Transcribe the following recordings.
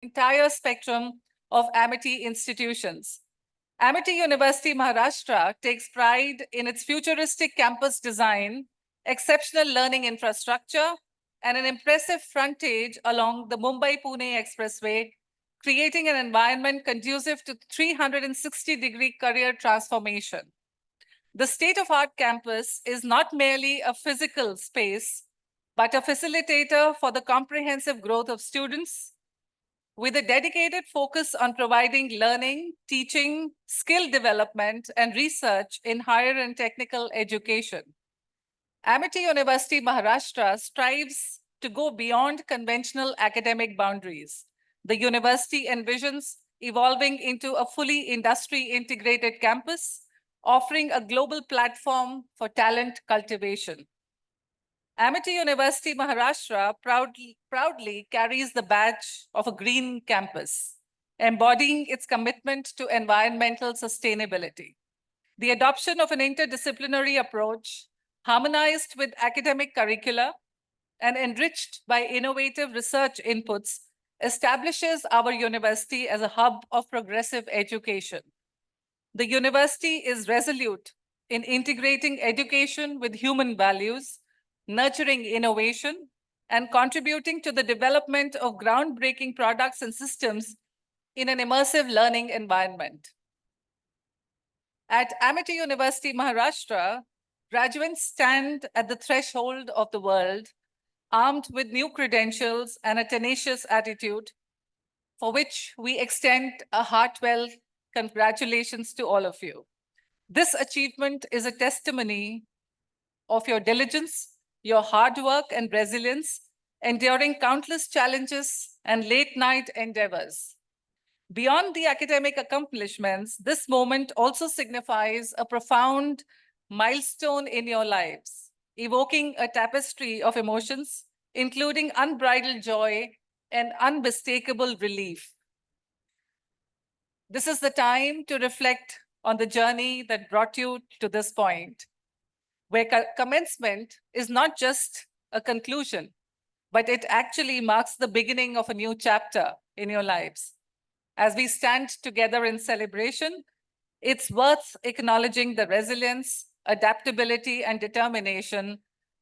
entire spectrum of Amity institutions. Amity University, Maharashtra takes pride in its futuristic campus design, exceptional learning infrastructure, and an impressive frontage along the Mumbai-Pune Expressway, creating an environment conducive to 360-degree career transformation. The state-of-art campus is not merely a physical space, but a facilitator for the comprehensive growth of students, with a dedicated focus on providing learning, teaching, skill development, and research in higher and technical education. Amity University Maharashtra strives to go beyond conventional academic boundaries. The university envisions evolving into a fully industry-integrated campus, offering a global platform for talent cultivation. Amity University Maharashtra proudly carries the badge of a green campus, embodying its commitment to environmental sustainability. The adoption of an interdisciplinary approach, harmonized with academic curricula and enriched by innovative research inputs, establishes our university as a hub of progressive education. The university is resolute in integrating education with human values, nurturing innovation, and contributing to the development of groundbreaking products and systems in an immersive learning environment. At Amity University, Maharashtra, graduates stand at the threshold of the world, armed with new credentials and a tenacious attitude, for which we extend a heartfelt congratulations to all of you. This achievement is a testimony of your diligence, your hard work and resilience, enduring countless challenges and late-night endeavors. Beyond the academic accomplishments, this moment also signifies a profound milestone in your lives, evoking a tapestry of emotions, including unbridled joy and unmistakable relief. This is the time to reflect on the journey that brought you to this point, where commencement is not just a conclusion, but it actually marks the beginning of a new chapter in your lives. As we stand together in celebration, it's worth acknowledging the resilience, adaptability, and determination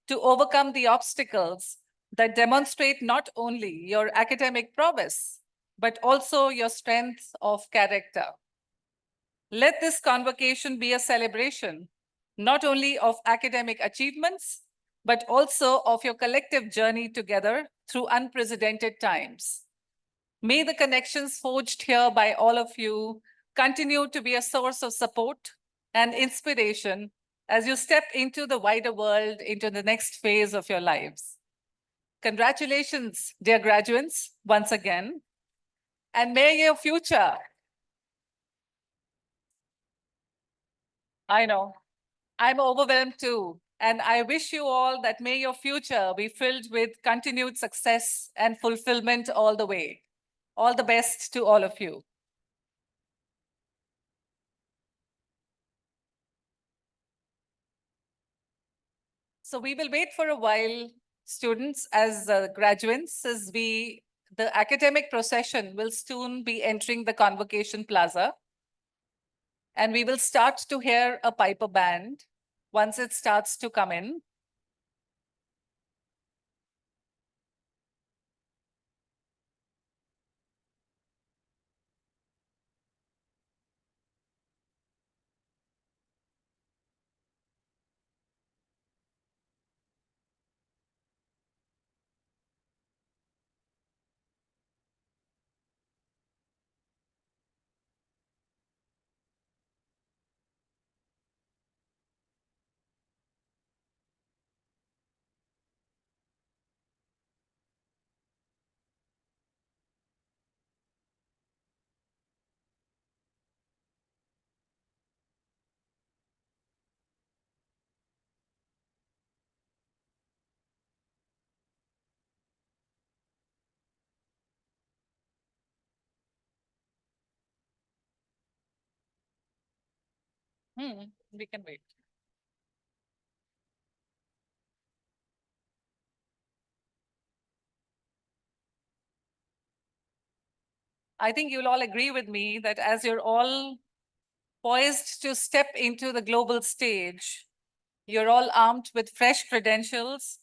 to overcome the obstacles that demonstrate not only your academic prowess, but also your strength of character. Let this convocation be a celebration, not only of academic achievements, but also of your collective journey together through unprecedented times. May the connections forged here by all of you continue to be a source of support and inspiration as you step into the wider world, into the next phase of your lives. Congratulations, dear graduates, once again. And may your future, I know, I'm overwhelmed too. And I wish you all that may your future be filled with continued success and fulfillment all the way. All the best to all of you. So we will wait for a while, students, as graduates, as the academic procession will soon be entering the Convocation Plaza. And we will start to hear a piper band once it starts to come in. We can wait. I think you'll all agree with me that as you're all poised to step into the global stage, you're all armed with fresh credentials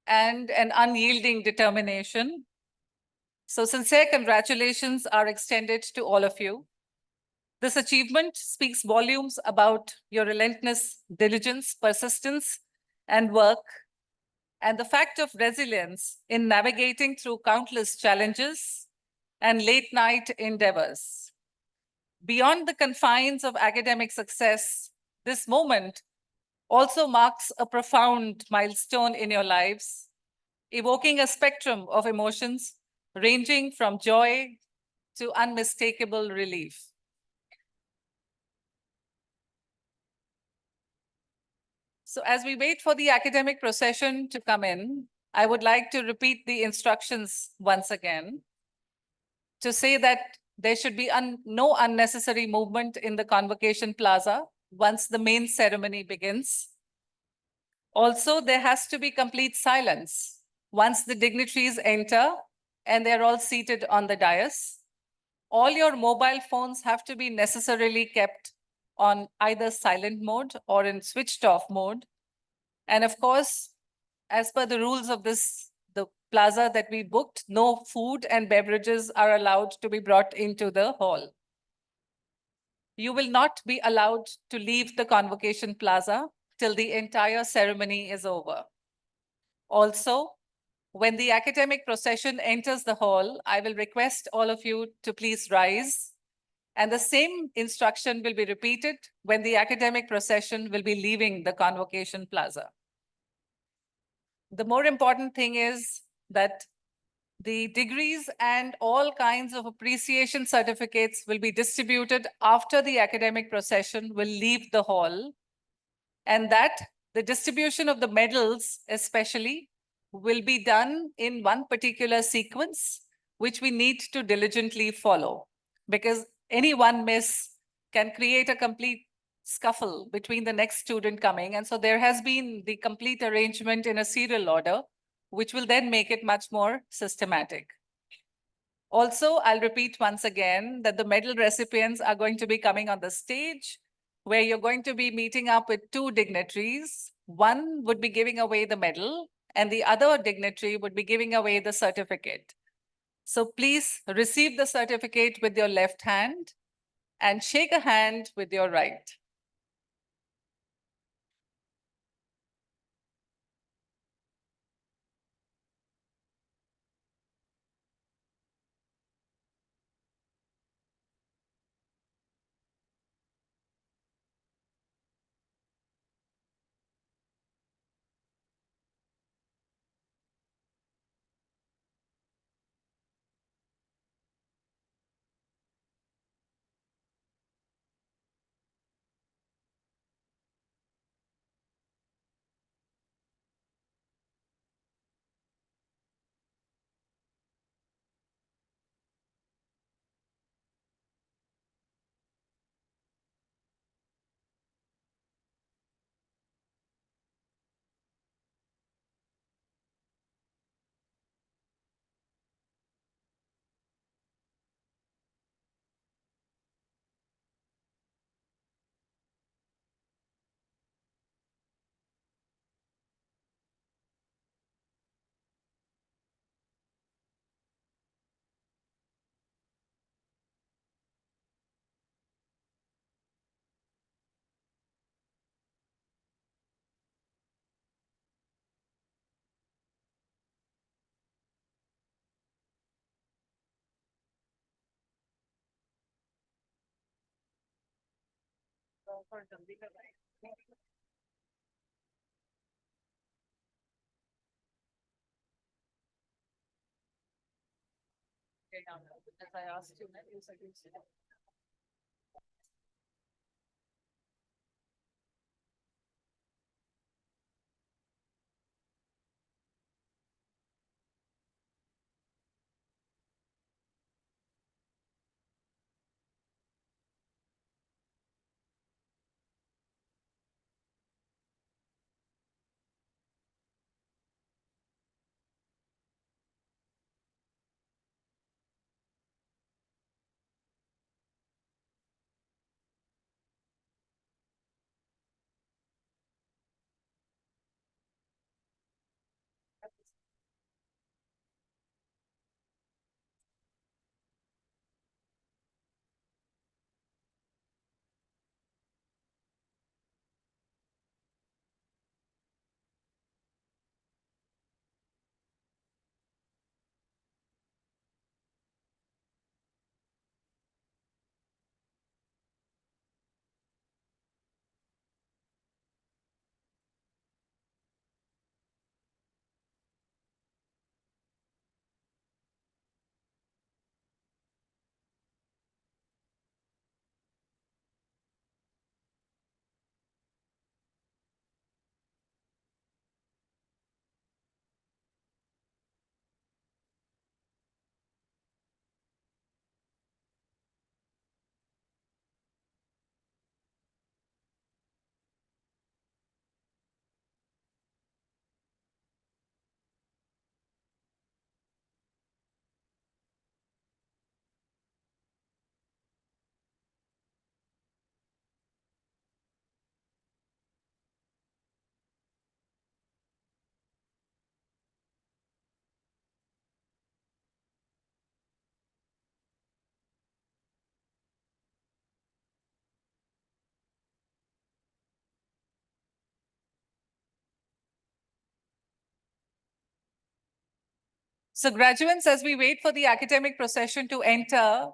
and an unyielding determination. So sincere congratulations are extended to all of you. This achievement speaks volumes about your relentless diligence, persistence, and work, and the fact of resilience in navigating through countless challenges and late night endeavors. Beyond the confines of academic success, this moment also marks a profound milestone in your lives, evoking a spectrum of emotions ranging from joy to unmistakable relief. So as we wait for the academic procession to come in, I would like to repeat the instructions once again to say that there should be no unnecessary movement in the Convocation Plaza once the main ceremony begins. Also, there has to be complete silence once the dignitaries enter and they're all seated on the dais. All your mobile phones have to be necessarily kept on either silent mode or in switched off mode. And of course, as per the rules of the plaza that we booked, no food and beverages are allowed to be brought into the hall. You will not be allowed to leave the Convocation Plaza till the entire ceremony is over. Also, when the academic procession enters the hall, I will request all of you to please rise. And the same instruction will be repeated when the academic procession will be leaving the Convocation Plaza. The more important thing is that the degrees and all kinds of appreciation certificates will be distributed after the academic procession will leave the hall, and that the distribution of the medals especially will be done in one particular sequence, which we need to diligently follow, because any one miss can create a complete scuffle between the next student coming. And so there has been the complete arrangement in a serial order, which will then make it much more systematic. Also, I'll repeat once again that the medal recipients are going to be coming on the stage, where you're going to be meeting up with two dignitaries. One would be giving away the medal, and the other dignitary would be giving away the certificate. So please receive the certificate with your left hand and shake a hand with your right. As I asked you, So graduates, as we wait for the academic procession to enter,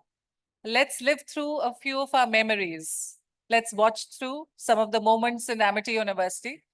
let's live through a few of our memories. Let's watch through some of the moments in Amity University.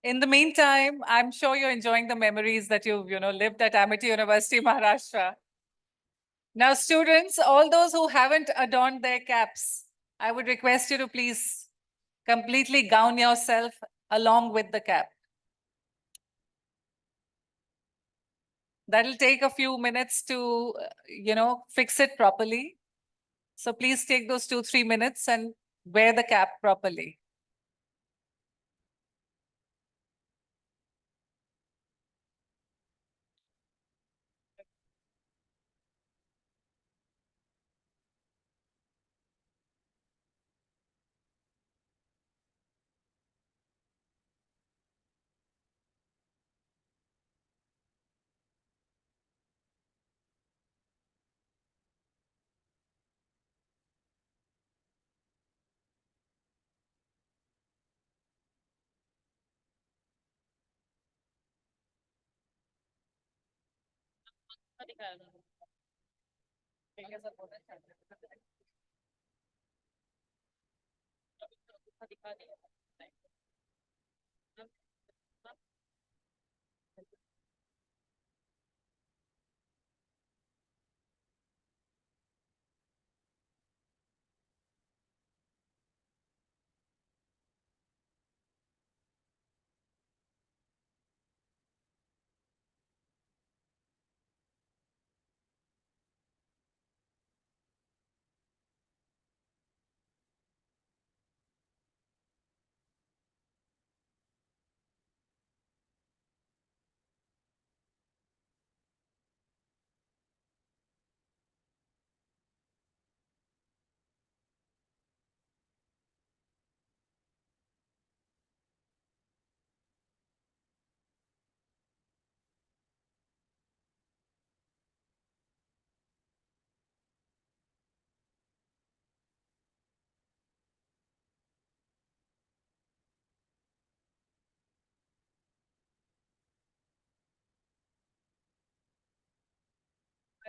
In the meantime, I'm sure you're enjoying the memories that you've, lived at Amity University, Maharashtra. Now, students, all those who haven't adorned their caps, I would request you to please completely gown yourself along with the cap. That'll take a few minutes to, fix it properly. So please take those 2-3 minutes and wear the cap properly.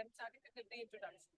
I'm starting with the introduction.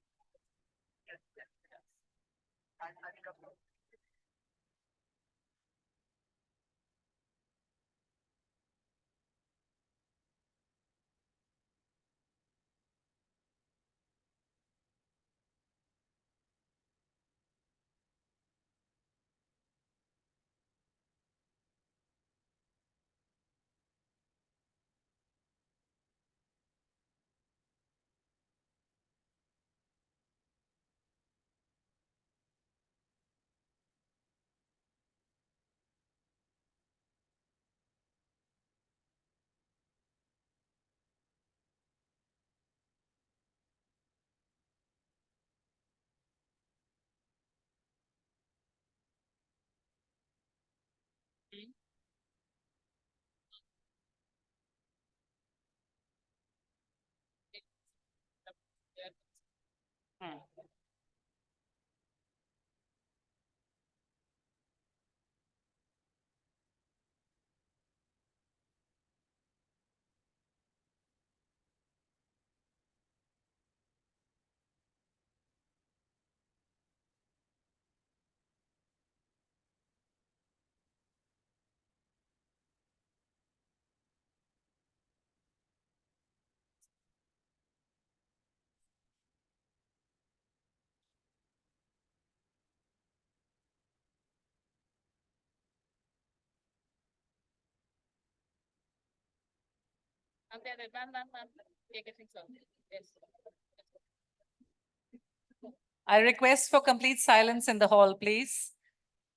I request for complete silence in the hall, please.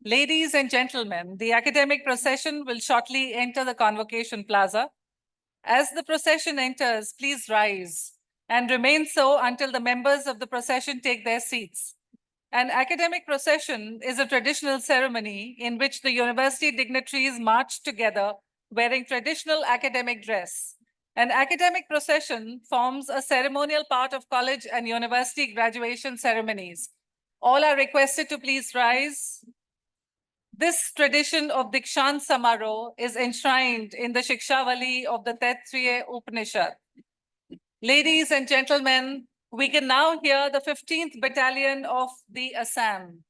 Ladies and gentlemen, the academic procession will shortly enter the Convocation Plaza. As the procession enters, please rise and remain so until the members of the procession take their seats. An academic procession is a traditional ceremony in which the university dignitaries march together wearing traditional academic dress. An academic procession forms a ceremonial part of college and university graduation ceremonies. All are requested to please rise. This tradition of Dikshant Samaro is enshrined in the Shikshavali of the Taittiriya Upanishad. Ladies and gentlemen, we can now hear the 15th Battalion of the Assam.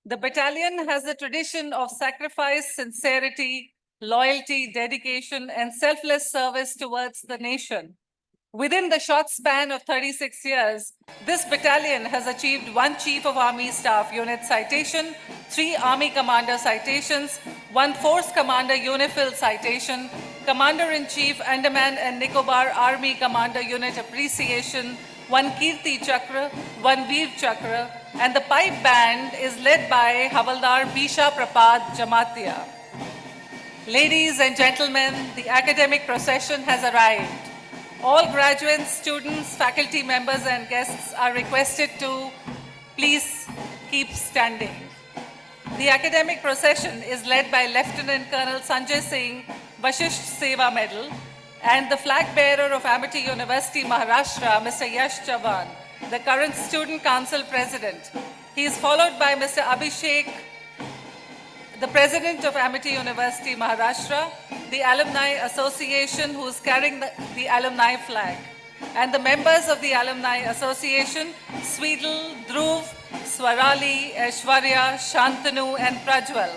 The battalion has a tradition of sacrifice, sincerity, loyalty, dedication, and selfless service towards the nation. Within the short span of 36 years, this battalion has achieved 1 Chief of Army Staff Unit citation, 3 Army Commander citations, 1 Force Commander UNIFIL citation, Commander-in-Chief Andaman and Nicobar Army Commander Unit appreciation, 1 Kirti Chakra, 1 Veer Chakra, and the pipe band is led by Havaldar Bisha Prapad Jamatia. Ladies and gentlemen, the academic procession has arrived. All graduates, students, faculty members, and guests are requested to please keep standing. The academic procession is led by Lieutenant Colonel Sanjay Singh, Vashisht Seva Medal, and the flag bearer of Amity University, Maharashtra, Mr. Yash Chavan, the current Student Council President. He is followed by Mr. Abhishek, the President of Amity University, Maharashtra, the Alumni Association, who is carrying the alumni flag, and the members of the Alumni Association, Swedel, Dhruv, Swarali, Aishwarya, Shantanu, and Prajwal.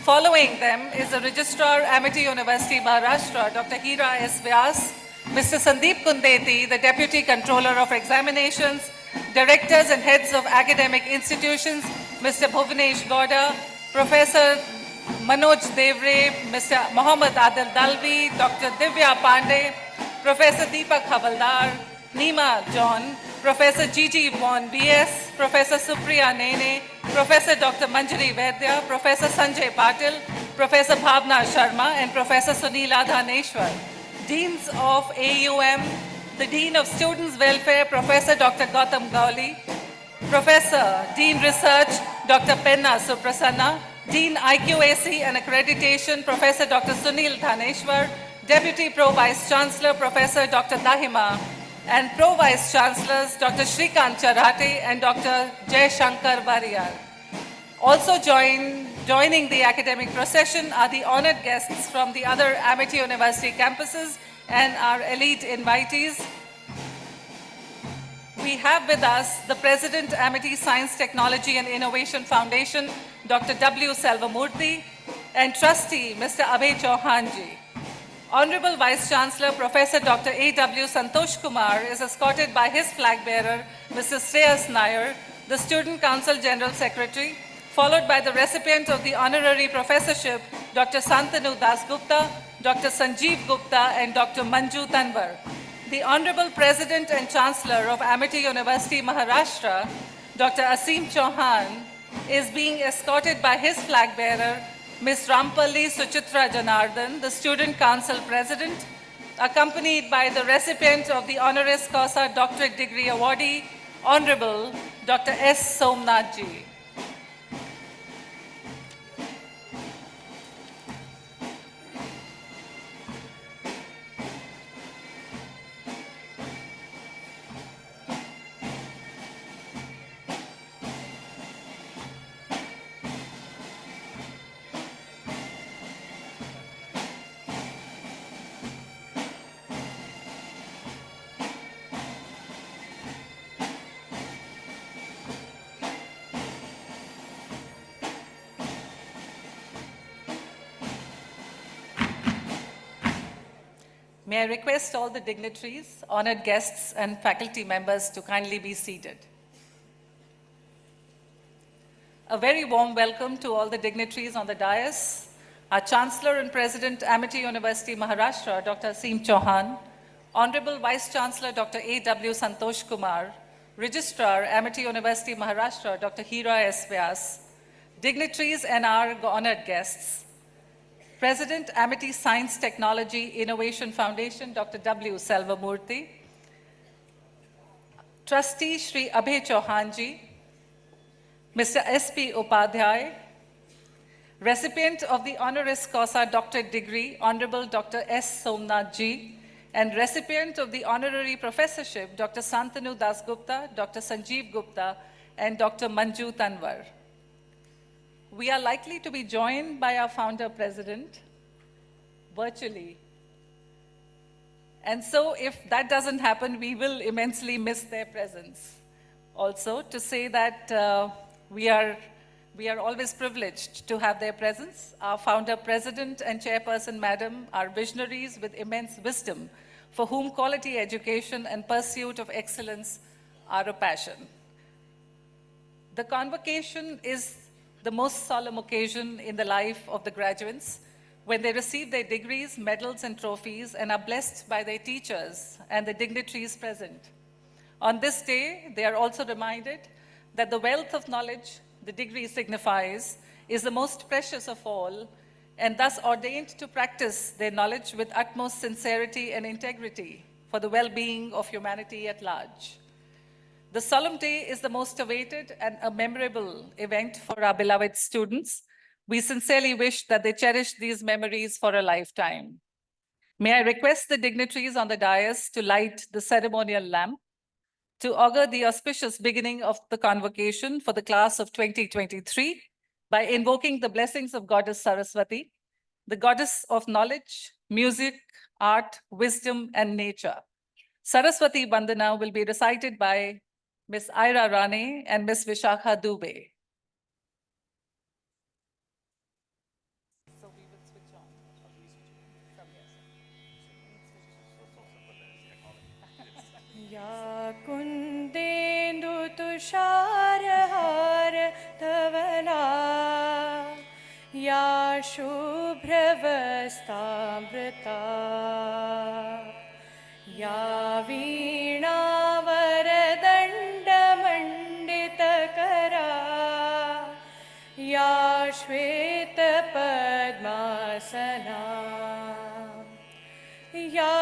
Following them is the Registrar, Amity University, Maharashtra, Dr. Hira S. Vyas, Mr. Sandeep Kundeti, the Deputy Controller of Examinations, Directors and Heads of Academic Institutions, Mr. Bhuvanesh Gowda, Professor Manoj Devre, Mr. Mohammad Adil Dalvi, Dr. Divya Pandey, Professor Deepak Havaldar, Nima John, Professor Gigi Von BS, Professor Supriya Nene, Professor Dr. Manjari Vaidya, Professor Sanjay Patil, Professor Bhavna Sharma, and Professor Sunila Dhaneshwar. Deans of AUM, the Dean of Students' Welfare, Professor Dr. Gautam Gauli, Professor, Dean Research, Dr. Penna Suprasanna, Dean IQAC and Accreditation, Professor Dr. Sunil Dhaneshwar, Deputy Pro Vice Chancellor, Professor Dr. Dahima, and Pro Vice Chancellors, Dr. Shrikant Charate and Dr. Jay Shankar Variyar. Also joining the academic procession are the honored guests from the other Amity University campuses and our elite invitees. We have with us the President, Amity Science, Technology and Innovation Foundation, Dr. W. Selvamurthy, and Trustee, Mr. Abhay Chauhanji. Honorable Vice Chancellor, Professor Dr. A.W. Santosh Kumar is escorted by his flag bearer, Mr. Shreyas Nair, the Student Council General Secretary, followed by the recipient of the honorary professorship, Dr. Santanu Dasgupta, Dr. Sanjeev Gupta, and Dr. Manju Tanwar. The Honorable President and Chancellor of Amity University, Maharashtra, Dr. Asim Chauhan, is being escorted by his flag bearer, Ms. Rampalli Suchitra Janardhan, the Student Council President, accompanied by the recipient of the honoris causa doctorate degree awardee, Honorable Dr. S. Somnathji. May I request all the dignitaries, honored guests, and faculty members to kindly be seated. A very warm welcome to all the dignitaries on the dais, our Chancellor and President, Amity University, Maharashtra, Dr. Asim Chauhan, Honorable Vice Chancellor, Dr. A.W. Santosh Kumar, Registrar, Amity University, Maharashtra, Dr. Hira S. Vyas, dignitaries and our honored guests, President, Amity Science, Technology, Innovation Foundation, Dr. W. Selvamurthy, Trustee Shri Abhay Chauhanji, Mr. S.P. Upadhyay, recipient of the honoris causa doctorate degree, Honorable Dr. S. Somnathji, and recipient of the honorary professorship, Dr. Santanu Dasgupta, Dr. Sanjeev Gupta, and Dr. Manju Tanwar. We are likely to be joined by our founder president virtually. And so if that doesn't happen, we will immensely miss their presence. Also, to say that we are We are always privileged to have their presence. Our founder, president, and chairperson, madam, are visionaries with immense wisdom, for whom quality education and pursuit of excellence are a passion. The convocation is the most solemn occasion in the life of the graduates when they receive their degrees, medals, and trophies and are blessed by their teachers and the dignitaries present. On this day, they are also reminded that the wealth of knowledge the degree signifies is the most precious of all, and thus ordained to practice their knowledge with utmost sincerity and integrity for the well-being of humanity at large. The solemn day is the most awaited and a memorable event for our beloved students. We sincerely wish that they cherish these memories for a lifetime. May I request the dignitaries on the dais to light the ceremonial lamp to augur the auspicious beginning of the convocation for the class of 2023 by invoking the blessings of Goddess Saraswati, the goddess of knowledge, music, art, wisdom, and nature. Saraswati Vandana will be recited by Ms. Ira Rane and Ms. Vishakha Dubey. So we will switch on. या कुन्देन्दु तुषारहार धवला या शुभ्रवस्तामृता या वीणावरदण्डमण्डितकरा या श्वेतपद्मासना या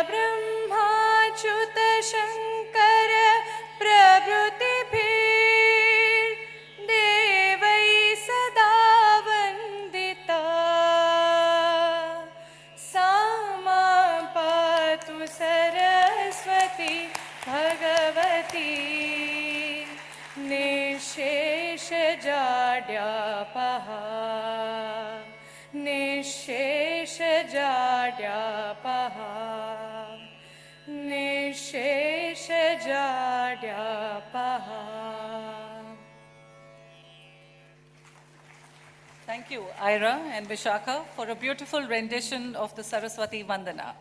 ब्रह्माच्युत शङ्कर प्रभृतिभिर्देवै सदा वन्दिता सा मां पातु Saraswati Bhagwati निःशेषजाड्यापहा निःशेषजाड्यापहा निःशेषजाड्यापहा. Thank you, Ira and Vishakha, for a beautiful rendition of the Saraswati Vandana.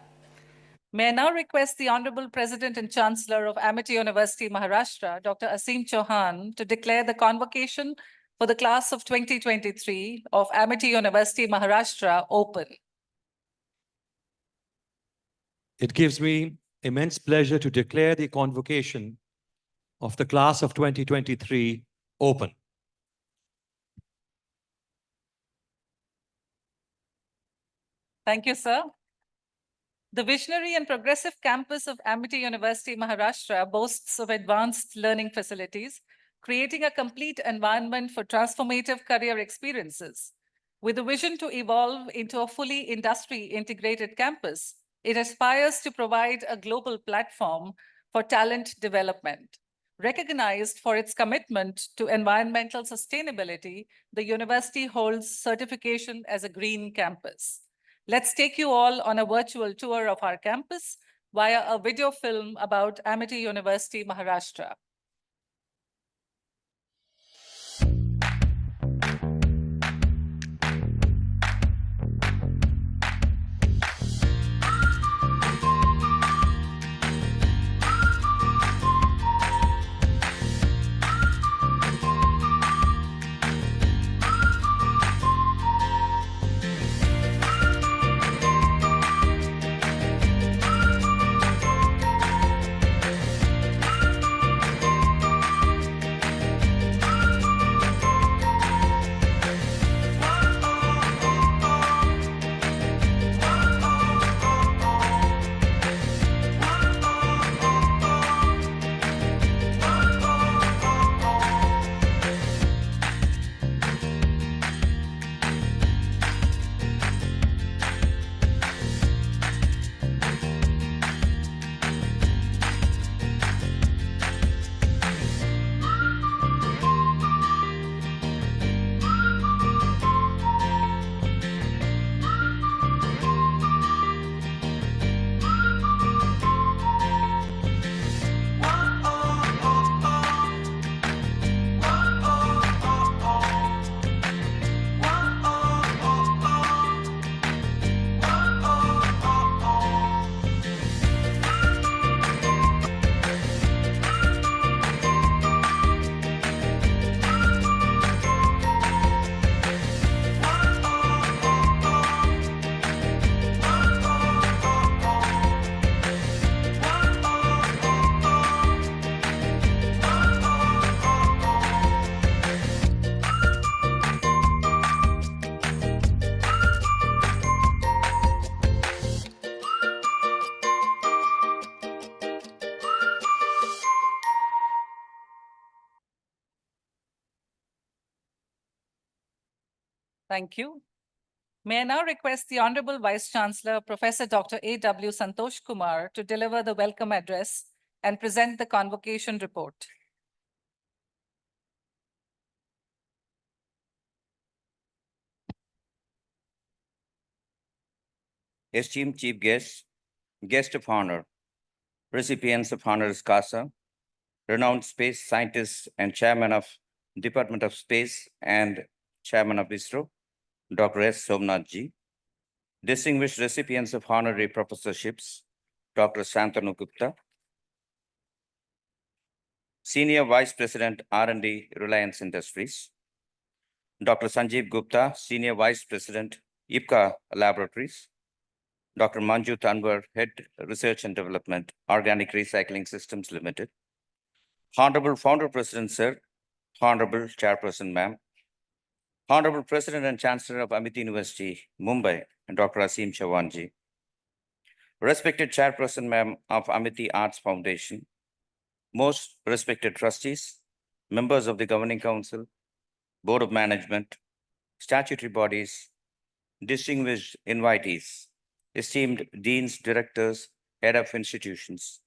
May I now request the Honorable President and Chancellor of Amity University, Maharashtra, Dr. Asim Chauhan, to declare the convocation for the class of 2023 of Amity University, Maharashtra open. It gives me immense pleasure to declare the convocation of the class of 2023 open. Thank you, sir. The visionary and progressive campus of Amity University, Maharashtra boasts of advanced learning facilities, creating a complete environment for transformative career experiences. With a vision to evolve into a fully industry-integrated campus, it aspires to provide a global platform for talent development. Recognized for its commitment to environmental sustainability, the university holds certification as a green campus. Let's take you all on a virtual tour of our campus via a video film about Amity University, Maharashtra. Thank you. May I now request the Honorable Vice Chancellor, Professor Dr. A.W. Santosh Kumar, to deliver the welcome address and present the convocation report. Esteemed chief guests, guest of honor, recipients of honoris causa, renowned space scientist and chairman of Department of Space and chairman of ISRO, Dr. S. Somnath Ji, distinguished recipients of honorary professorships, Dr. Santanu Gupta, Senior Vice President R&D Reliance Industries, Dr. Sanjeev Gupta, Senior Vice President IPCA Laboratories, Dr. Manjut Anwar, Head Research and Development, Organic Recycling Systems Limited, Honorable Founder President, Sir, Honorable Chairperson, Ma'am, Honorable President and Chancellor of Amity University, Mumbai, Dr. Asim Chawanji, respected Chairperson, Ma'am, of Amity Arts Foundation, most respected trustees, members of the Governing Council, Board of Management, statutory bodies, distinguished invitees, esteemed deans, directors, head of institutions,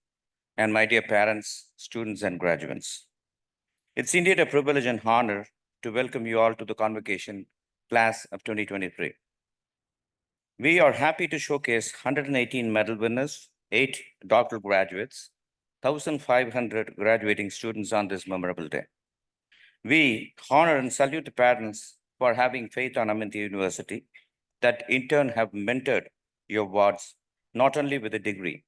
and my dear parents, students, and graduates. It's indeed a privilege and honor to welcome you all to the Convocation class of 2023. We are happy to showcase 118 medal winners, 8 doctoral graduates, 1,500 graduating students on this memorable day. We honor and salute the parents for having faith on Amity University that in turn have mentored your wards not only with a degree,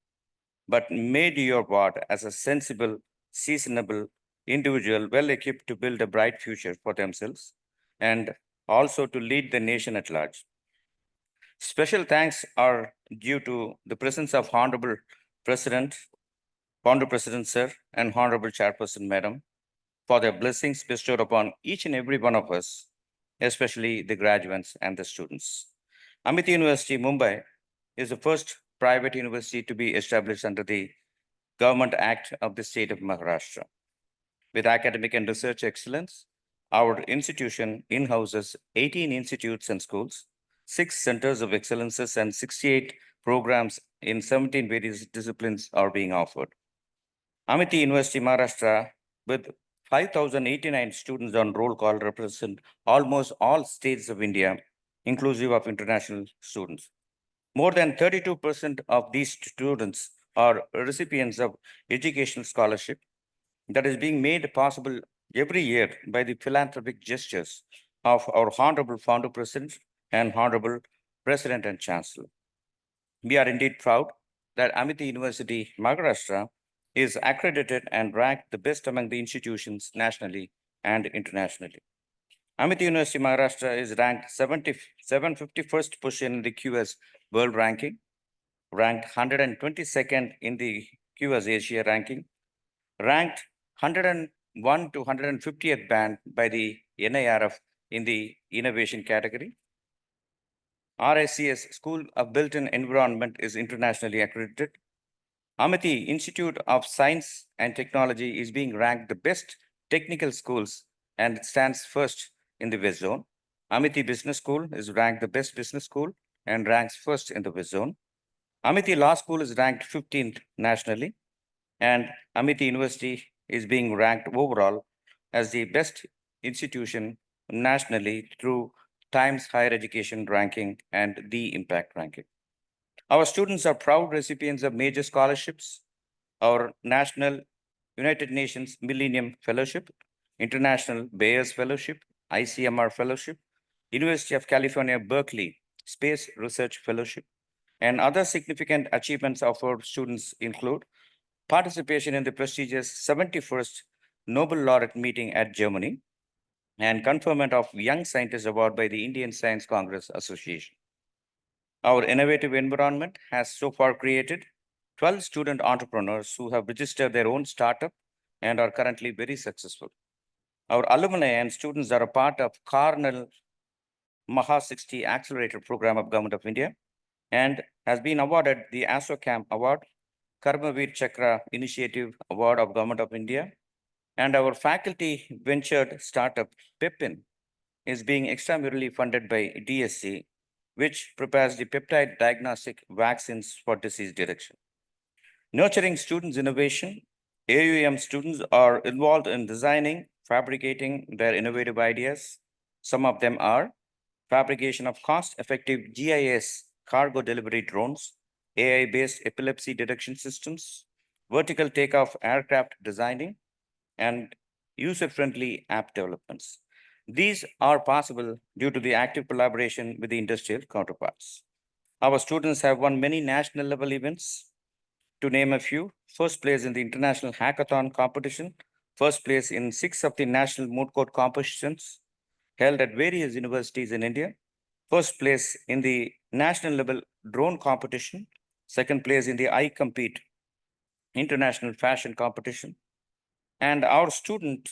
but made your ward as a sensible, seasonable individual well-equipped to build a bright future for themselves and also to lead the nation at large. Special thanks are due to the presence of Honorable President, Founder President Sir, and Honorable Chairperson Madam for their blessings bestowed upon each and every one of us, especially the graduates and the students. Amity University, Mumbai is the first private university to be established under the Government Act of the state of Maharashtra. With academic and research excellence, our institution in-houses 18 institutes and schools, 6 centers of excellences, and 68 programs in 17 various disciplines are being offered. Amity University, Maharashtra, with 5,089 students on roll call, represent almost all states of India, inclusive of international students. More than 32% of these students are recipients of educational scholarship that is being made possible every year by the philanthropic gestures of our Honorable Founder President and Honorable President and Chancellor. We are indeed proud that Amity University, Maharashtra, is accredited and ranked the best among the institutions nationally and internationally. Amity University, Maharashtra is ranked 751st position in the QS World Ranking, ranked 122nd in the QS Asia Ranking, ranked 101 to 150th band by the NIRF in the innovation category. RICS School of Built-in Environment is internationally accredited. Amity Institute of Science and Technology is being ranked the best technical schools and it stands first in the West Zone. Amity Business School is ranked the best business school and ranks first in the West Zone. Amity Law School is ranked 15th nationally, and Amity University is being ranked overall as the best institution nationally through Times Higher Education Ranking and the Impact Ranking. Our students are proud recipients of major scholarships, our National United Nations Millennium Fellowship, International Bayers Fellowship, ICMR Fellowship, University of California, Berkeley Space Research Fellowship, and other significant achievements of our students include participation in the prestigious 71st Nobel Laureate meeting at Germany and conferment of Young Scientist Award by the Indian Science Congress Association. Our innovative environment has so far created 12 student entrepreneurs who have registered their own startup and are currently very successful. Our alumni and students are a part of Carnel Maha 60 Accelerator Program of Government of India and has been awarded the ASOCAM Award, Karmavir Chakra Initiative Award of Government of India, and our faculty ventured startup Pepin is being extramurally funded by DSC, which prepares the peptide diagnostic vaccines for disease detection. Nurturing students' innovation, AUM students are involved in designing, fabricating their innovative ideas. Some of them are fabrication of cost-effective GIS cargo delivery drones, AI-based epilepsy detection systems, vertical takeoff aircraft designing, and user-friendly app developments. These are possible due to the active collaboration with the industrial counterparts. Our students have won many national level events. To name a few, first place in the International Hackathon competition, first place in 6 of the national moot court competitions held at various universities in India, first place in the national level drone competition, second place in the I Compete international fashion competition. And our student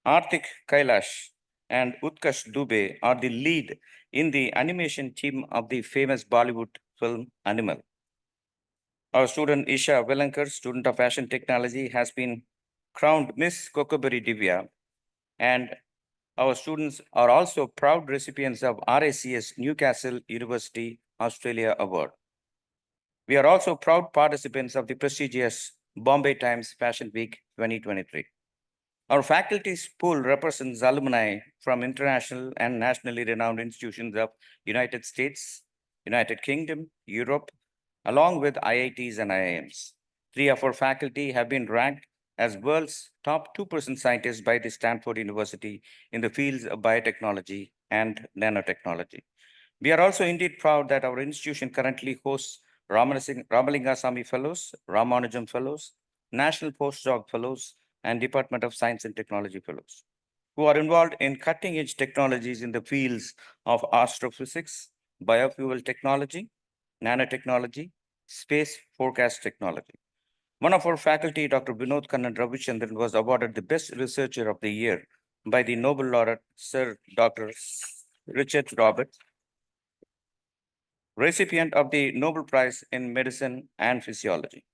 Artik Kailash and Utkash Dubey are the lead in the animation team of the famous Bollywood film Animal. Our student Isha Velankar, student of fashion technology, has been crowned Miss Kokoberi Divya, and our students are also proud recipients of RACS Newcastle University Australia Award. We are also proud participants of the prestigious Bombay Times Fashion Week 2023. Our faculty's pool represents alumni from international and nationally renowned institutions of United States, United Kingdom, Europe, along with IITs and IIMs. 3 of our faculty have been ranked as world's top 2% scientists by the Stanford University in the fields of biotechnology and nanotechnology. We are also indeed proud that our institution currently hosts Ramalingasamy Fellows, Ramanujam Fellows, National Postdoc Fellows, and Department of Science and Technology Fellows, who are involved in cutting-edge technologies in the fields of astrophysics, biofuel technology, nanotechnology, space forecast technology. One of our faculty, Dr. Vinod Kannan Ravichandran, was awarded the Best Researcher of the Year by the Nobel laureate Sir Dr. Richard Roberts, recipient of the Nobel Prize in Medicine and Physiology.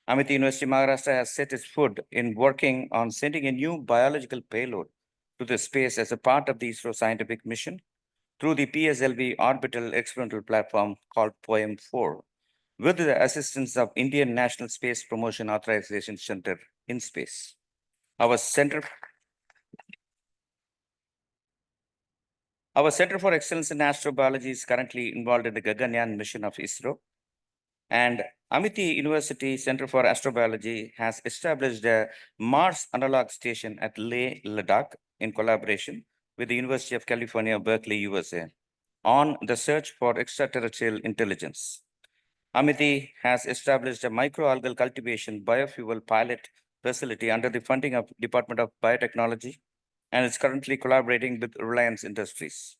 Amity University Maharashtra has set its foot in working on sending a new biological payload to the space as a part of the ISRO scientific mission through the PSLV orbital experimental platform called POEM-4, with the assistance of Indian National Space Promotion Authorization Center in space. Our Center for Excellence in Astrobiology is currently involved in the Gaganyaan mission of ISRO. And Amity University Center for Astrobiology has established a Mars analog station at Leh, Ladakh in collaboration with the University of California, Berkeley, USA, on the search for extraterrestrial intelligence. Amity has established a microalgal cultivation biofuel pilot facility under the funding of Department of Biotechnology and is currently collaborating with Reliance Industries.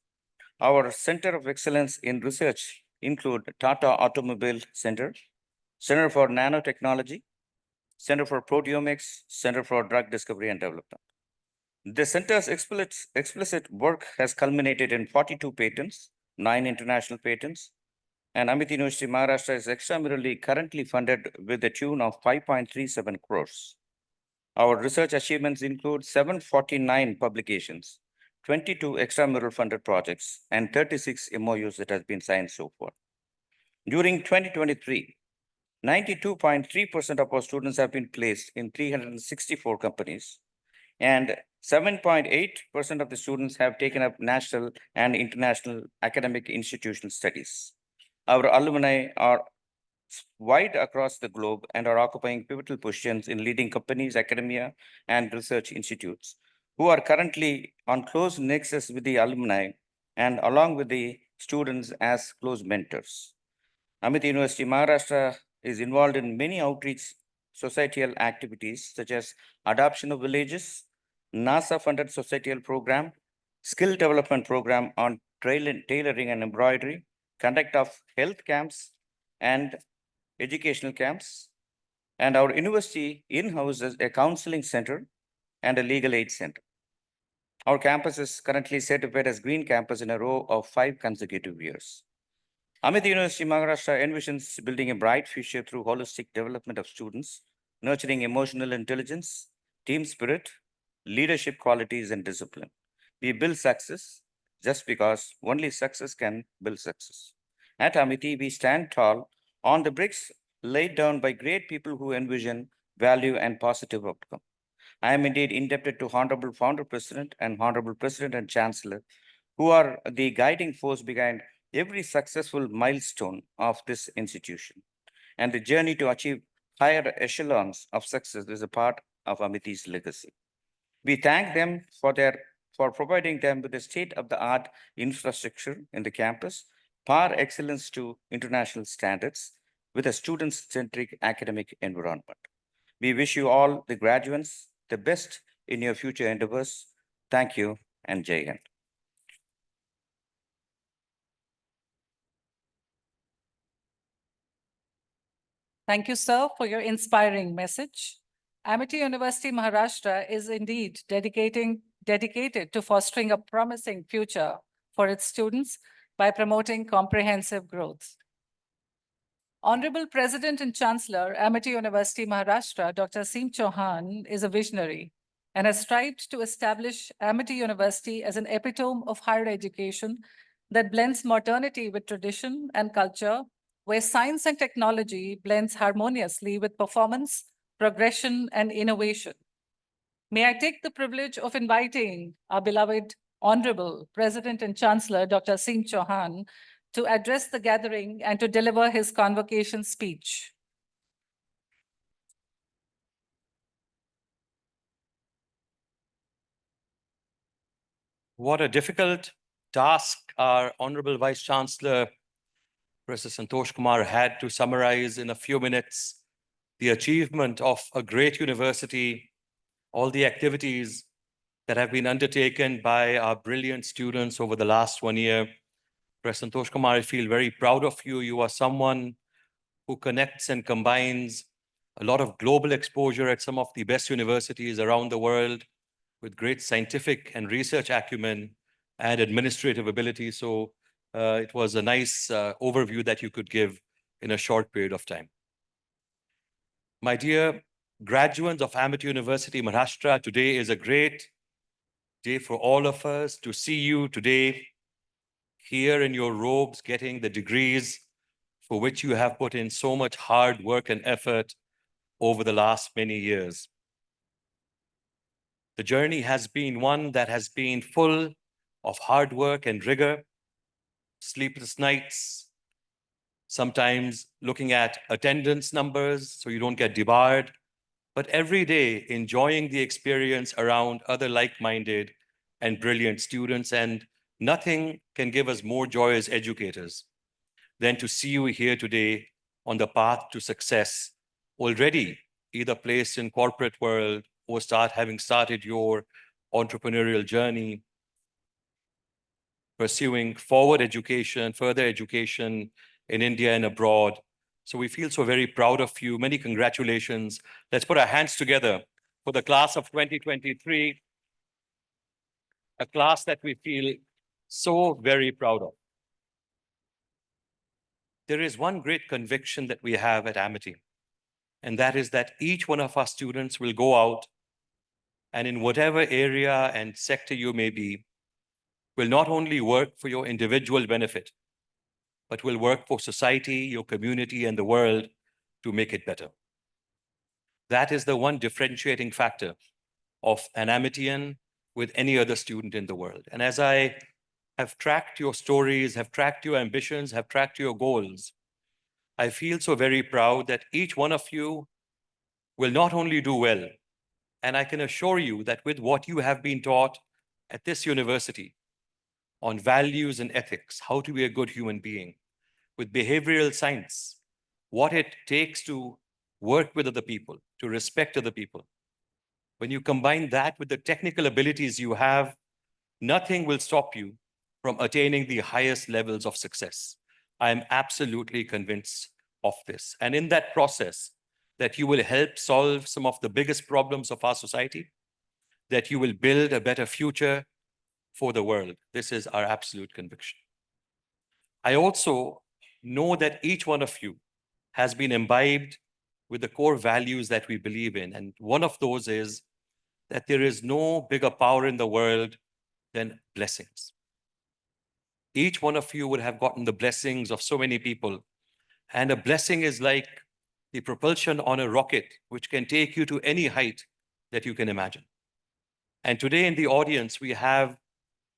Our Center of Excellence in Research include Tata Automobile Center, Center for Nanotechnology, Center for Proteomics, Center for Drug Discovery and Development. The center's explicit work has culminated in 42 patents, 9 international patents, and Amity University Maharashtra is extramurally currently funded with a tune of 5.37 crores. Our research achievements include 749 publications, 22 extramural funded projects, and 36 MOUs that have been signed so far. During 2023, 92.3% of our students have been placed in 364 companies, and 7.8% of the students have taken up national and international academic institutional studies. Our alumni are wide across the globe and are occupying pivotal positions in leading companies, academia, and research institutes, who are currently on close nexus with the alumni and along with the students as close mentors. Amity University Maharashtra is involved in many outreach societal activities such as adoption of villages, NASA-funded societal program, skill development program on tailoring and embroidery, conduct of health camps and educational camps, and our university in-houses a counseling center and a legal aid center. Our campus is currently certified as Green Campus in a row of 5 consecutive years. Amity University Maharashtra envisions building a bright future through holistic development of students, nurturing emotional intelligence, team spirit, leadership qualities, and discipline. We build success just because only success can build success. At Amity, we stand tall on the bricks laid down by great people who envision value and positive outcome. I am indeed indebted to Honorable Founder President and Honorable President and Chancellor, who are the guiding force behind every successful milestone of this institution. And the journey to achieve higher echelons of success is a part of Amiti's legacy. We thank them for providing them with a state-of-the-art infrastructure in the campus, par excellence to international standards, with a student-centric academic environment. We wish you all, the graduates, the best in your future endeavors. Thank you and Jai Hind. Thank you, sir, for your inspiring message. Amity University Maharashtra is indeed dedicated to fostering a promising future for its students by promoting comprehensive growth. Honorable President and Chancellor, Amity University Maharashtra, Dr. Seem Chauhan, is a visionary and has strived to establish Amity University as an epitome of higher education that blends modernity with tradition and culture, where science and technology blends harmoniously with performance, progression, and innovation. May I take the privilege of inviting our beloved Honorable President and Chancellor, Dr. Seem Chauhan, to address the gathering and to deliver his convocation speech. What a difficult task our Honorable Vice Chancellor, Professor Santosh Kumar, had to summarize in a few minutes the achievement of a great university, all the activities that have been undertaken by our brilliant students over the last 1 year. Professor Santosh Kumar, I feel very proud of you. You are someone who connects and combines a lot of global exposure at some of the best universities around the world with great scientific and research acumen and administrative ability. So it was a nice overview that you could give in a short period of time. My dear graduates of Amity University Maharashtra, today is a great day for all of us to see you today here in your robes, getting the degrees for which you have put in so much hard work and effort over the last many years. The journey has been one that has been full of hard work and rigor, sleepless nights, sometimes looking at attendance numbers so you don't get debarred, but every day enjoying the experience around other like-minded and brilliant students. And nothing can give us more joy as educators than to see you here today on the path to success, already either placed in corporate world or having started your entrepreneurial journey, pursuing forward education, further education in India and abroad. So we feel so very proud of you. Many congratulations. Let's put our hands together for the class of 2023, a class that we feel so very proud of. There is one great conviction that we have at Amity, and that is that each one of our students will go out and in whatever area and sector you may be, will not only work for your individual benefit, but will work for society, your community, and the world to make it better. That is the one differentiating factor of an Amitian with any other student in the world. And as I have tracked your stories, have tracked your ambitions, have tracked your goals, I feel so very proud that each one of you will not only do well, and I can assure you that with what you have been taught at this university on values and ethics, how to be a good human being, with behavioral science, what it takes to work with other people, to respect other people. When you combine that with the technical abilities you have, nothing will stop you from attaining the highest levels of success. I am absolutely convinced of this. And in that process, that you will help solve some of the biggest problems of our society, that you will build a better future for the world. This is our absolute conviction. I also know that each one of you has been imbibed with the core values that we believe in. And one of those is that there is no bigger power in the world than blessings. each one of you would have gotten the blessings of so many people. And a blessing is like the propulsion on a rocket, which can take you to any height that you can imagine. And today in the audience, we have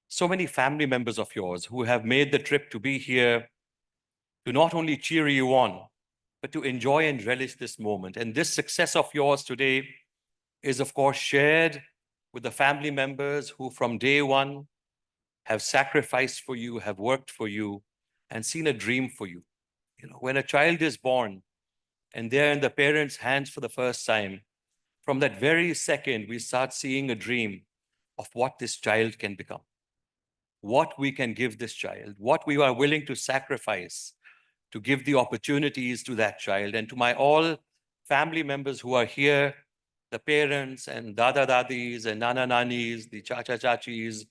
so many family members of yours who have made the trip to be here to not only cheer you on, but to enjoy and relish this moment. And this success of yours today is, of course, shared with the family members who from day one have sacrificed for you, have worked for you, and seen a dream for you. You know, when a child is born and they're in the parents' hands for the first time, from that very second, we start seeing a dream of what this child can become, what we can give this child, what we are willing to sacrifice to give the opportunities to that child. And to my all family members who are here, the parents and dada dadis and nana nanis, the chacha chachis,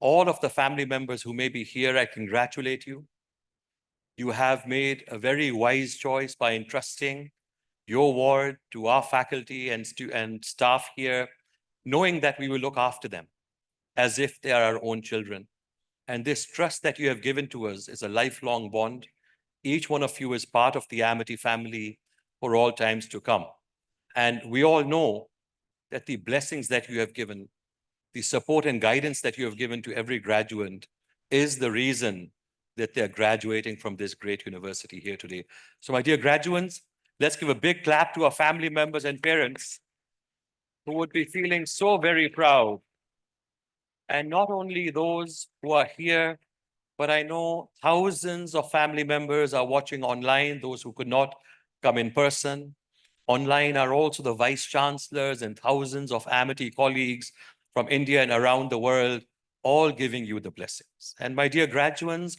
all of the family members who may be here, I congratulate you. You have made a very wise choice by entrusting your ward to our faculty and staff here, knowing that we will look after them as if they are our own children. And this trust that you have given to us is a lifelong bond. Each one of you is part of the Amity family for all times to come. And we all know that the blessings that you have given, the support and guidance that you have given to every graduate is the reason that they're graduating from this great university here today. So my dear graduates, let's give a big clap to our family members and parents who would be feeling so very proud. And not only those who are here, but I know thousands of family members are watching online, those who could not come in person. Online are also the vice chancellors and thousands of Amity colleagues from India and around the world, all giving you the blessings. And my dear graduates,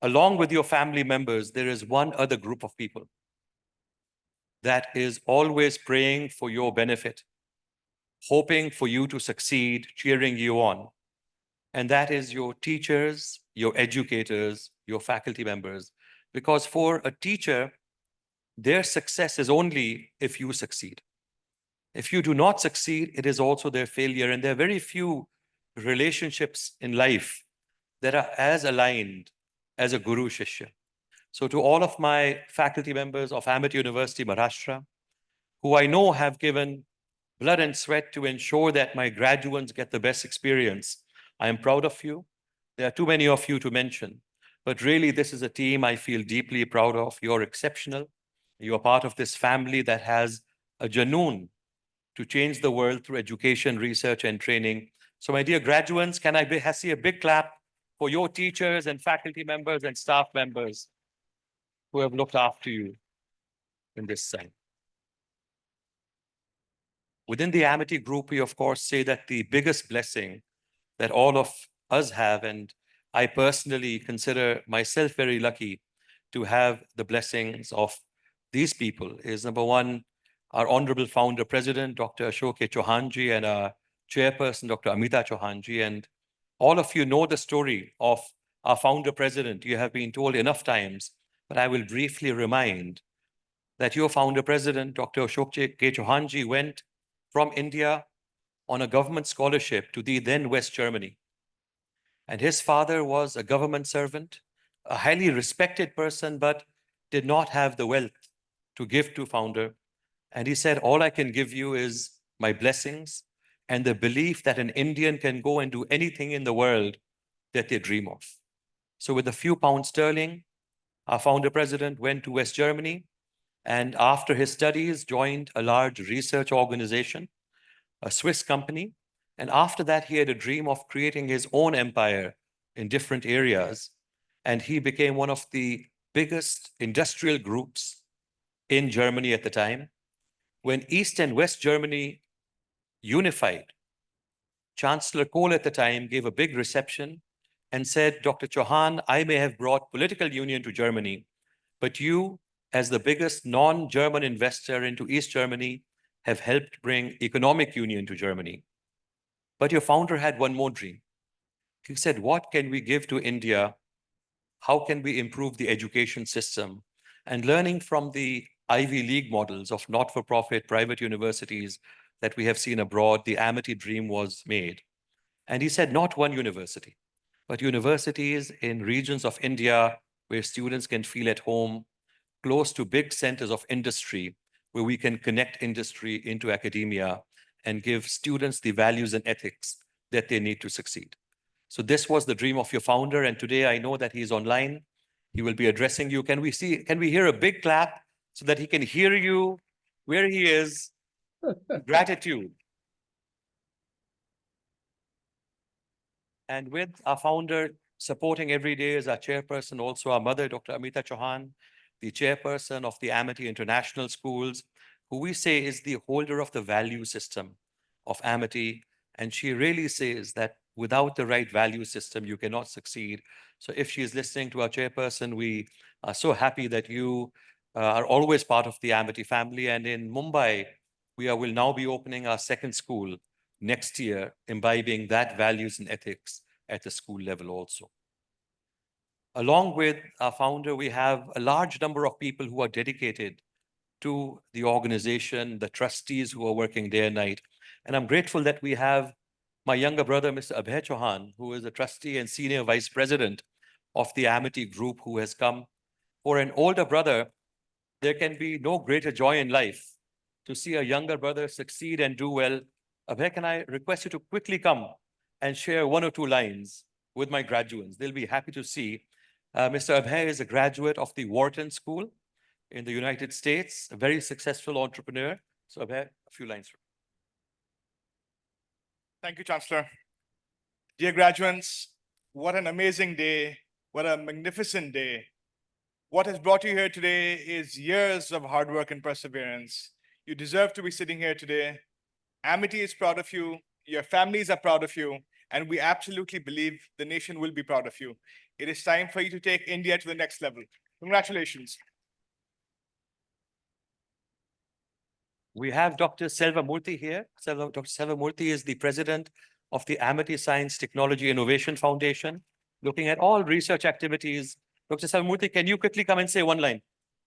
along with your family members, there is one other group of people that is always praying for your benefit, hoping for you to succeed, cheering you on. And that is your teachers, your educators, your faculty members. Because for a teacher, their success is only if you succeed. If you do not succeed, it is also their failure. And there are very few relationships in life that are as aligned as a guru shishya. So to all of my faculty members of Amity University, Maharashtra, who I know have given blood and sweat to ensure that my graduates get the best experience, I am proud of you. There are too many of you to mention, but really this is a team I feel deeply proud of. You're exceptional. You are part of this family that has a janoon to change the world through education, research, and training. So my dear graduates, can I see a big clap for your teachers and faculty members and staff members who have looked after you in this time. Within the Amity group, we of course say that the biggest blessing that all of us have, and I personally consider myself very lucky to have the blessings of these people, is number one, our honorable founder president, Dr. Ashok Chauhanji, and our chairperson, Dr. Amita Chauhanji. And all of you know the story of our founder president. You have been told enough times, but I will briefly remind that your founder president, Dr. Ashok Chauhanji, went from India on a government scholarship to the then West Germany. And his father was a government servant, a highly respected person, but did not have the wealth to give to founder. And he said, all I can give you is my blessings and the belief that an Indian can go and do anything in the world that they dream of. So with a few pounds sterling, our founder president went to West Germany, and after his studies joined a large research organization, a Swiss company. And after that, he had a dream of creating his own empire in different areas. And he became one of the biggest industrial groups in Germany at the time. When East and West Germany unified, Chancellor Kohl at the time gave a big reception and said, Dr. Chauhan, I may have brought political union to Germany, but you, as the biggest non-German investor into East Germany, have helped bring economic union to Germany. But your founder had one more dream. He said, what can we give to India? How can we improve the education system? And learning from the Ivy League models of not-for-profit private universities that we have seen abroad, the Amity dream was made. And he said, not one university, but universities in regions of India where students can feel at home, close to big centers of industry, where we can connect industry into academia and give students the values and ethics that they need to succeed. So this was the dream of your founder, and today I know that he's online. He will be addressing you. Can we hear a big clap so that he can hear you where he is? Gratitude. And with our founder supporting every day is our chairperson, also our mother, Dr. Amita Chauhan, the chairperson of the Amity International Schools, who we say is the holder of the value system of Amity. And she really says that without the right value system, you cannot succeed. So if she is listening to our chairperson, we are so happy that you are always part of the Amity family. And in Mumbai, will now be opening our second school next year, imbibing that values and ethics at the school level also. Along with our founder, we have a large number of people who are dedicated to the organization, the trustees who are working day and night. And I'm grateful that we have my younger brother, Mr. Abhay Chauhan, who is a trustee and senior vice president of the Amity Group, who has come. For an older brother, there can be no greater joy in life to see a younger brother succeed and do well. Abhay, can I request you to quickly come and share one or two lines with my graduates? They'll be happy to see. Mr. Abhay is a graduate of the Wharton School in the United States, a very successful entrepreneur. So Abhay, a few lines. Thank you, Chancellor. Dear graduates, what an amazing day. What a magnificent day. What has brought you here today is years of hard work and perseverance. You deserve to be sitting here today. Amity is proud of you. Your families are proud of you. And we absolutely believe the nation will be proud of you. It is time for you to take India to the next level. Congratulations. We have Dr. Selvamurthy here. Dr. Selvamurthy is the president of the Amity Science Technology Innovation Foundation, looking at all research activities. Dr. Selvamurthy, can you quickly come and say one line?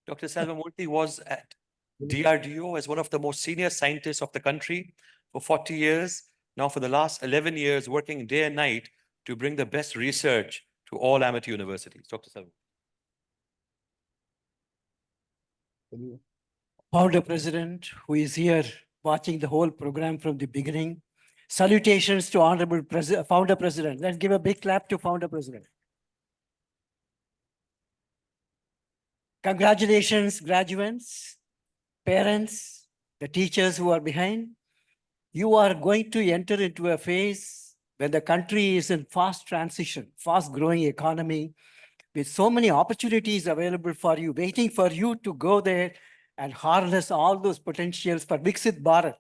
Dr. Selvamurthy was at DRDO as one of the most senior scientists of the country for 40 years. Now, for the last 11 years, working day and night to bring the best research to all Amity universities. Dr. Selvamurthy. Founder President, who is here watching the whole program from the beginning. Salutations to Honorable Founder President. Let's give a big clap to Founder President. Congratulations, graduates, parents, the teachers who are behind. You are going to enter into a phase where the country is in fast transition, fast growing economy, with so many opportunities available for you, waiting for you to go there and harness all those potentials for Viksit Bharat,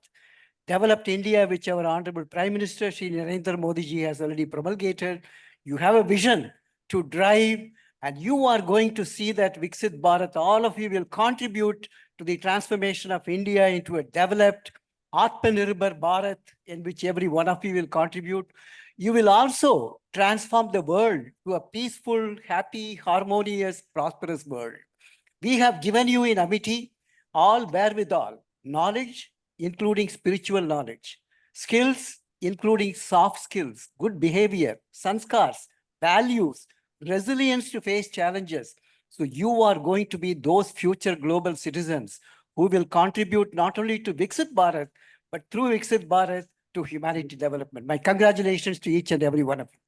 developed India, which our Honorable Prime Minister, Shri Narendra Modi ji has already promulgated. You have a vision to drive, and you are going to see that Viksit Bharat, all of you will contribute to the transformation of India into a developed Atmanirbhar Bharat, in which every one of you will contribute. You will also transform the world to a peaceful, happy, harmonious, prosperous world. We have given you in Amity all wherewithal, knowledge, including spiritual knowledge, skills, including soft skills, good behavior, sanskars, values, resilience to face challenges. So you are going to be those future global citizens who will contribute not only to Viksit Bharat, but through Viksit Bharat to humanity development. My congratulations to each and every one of you.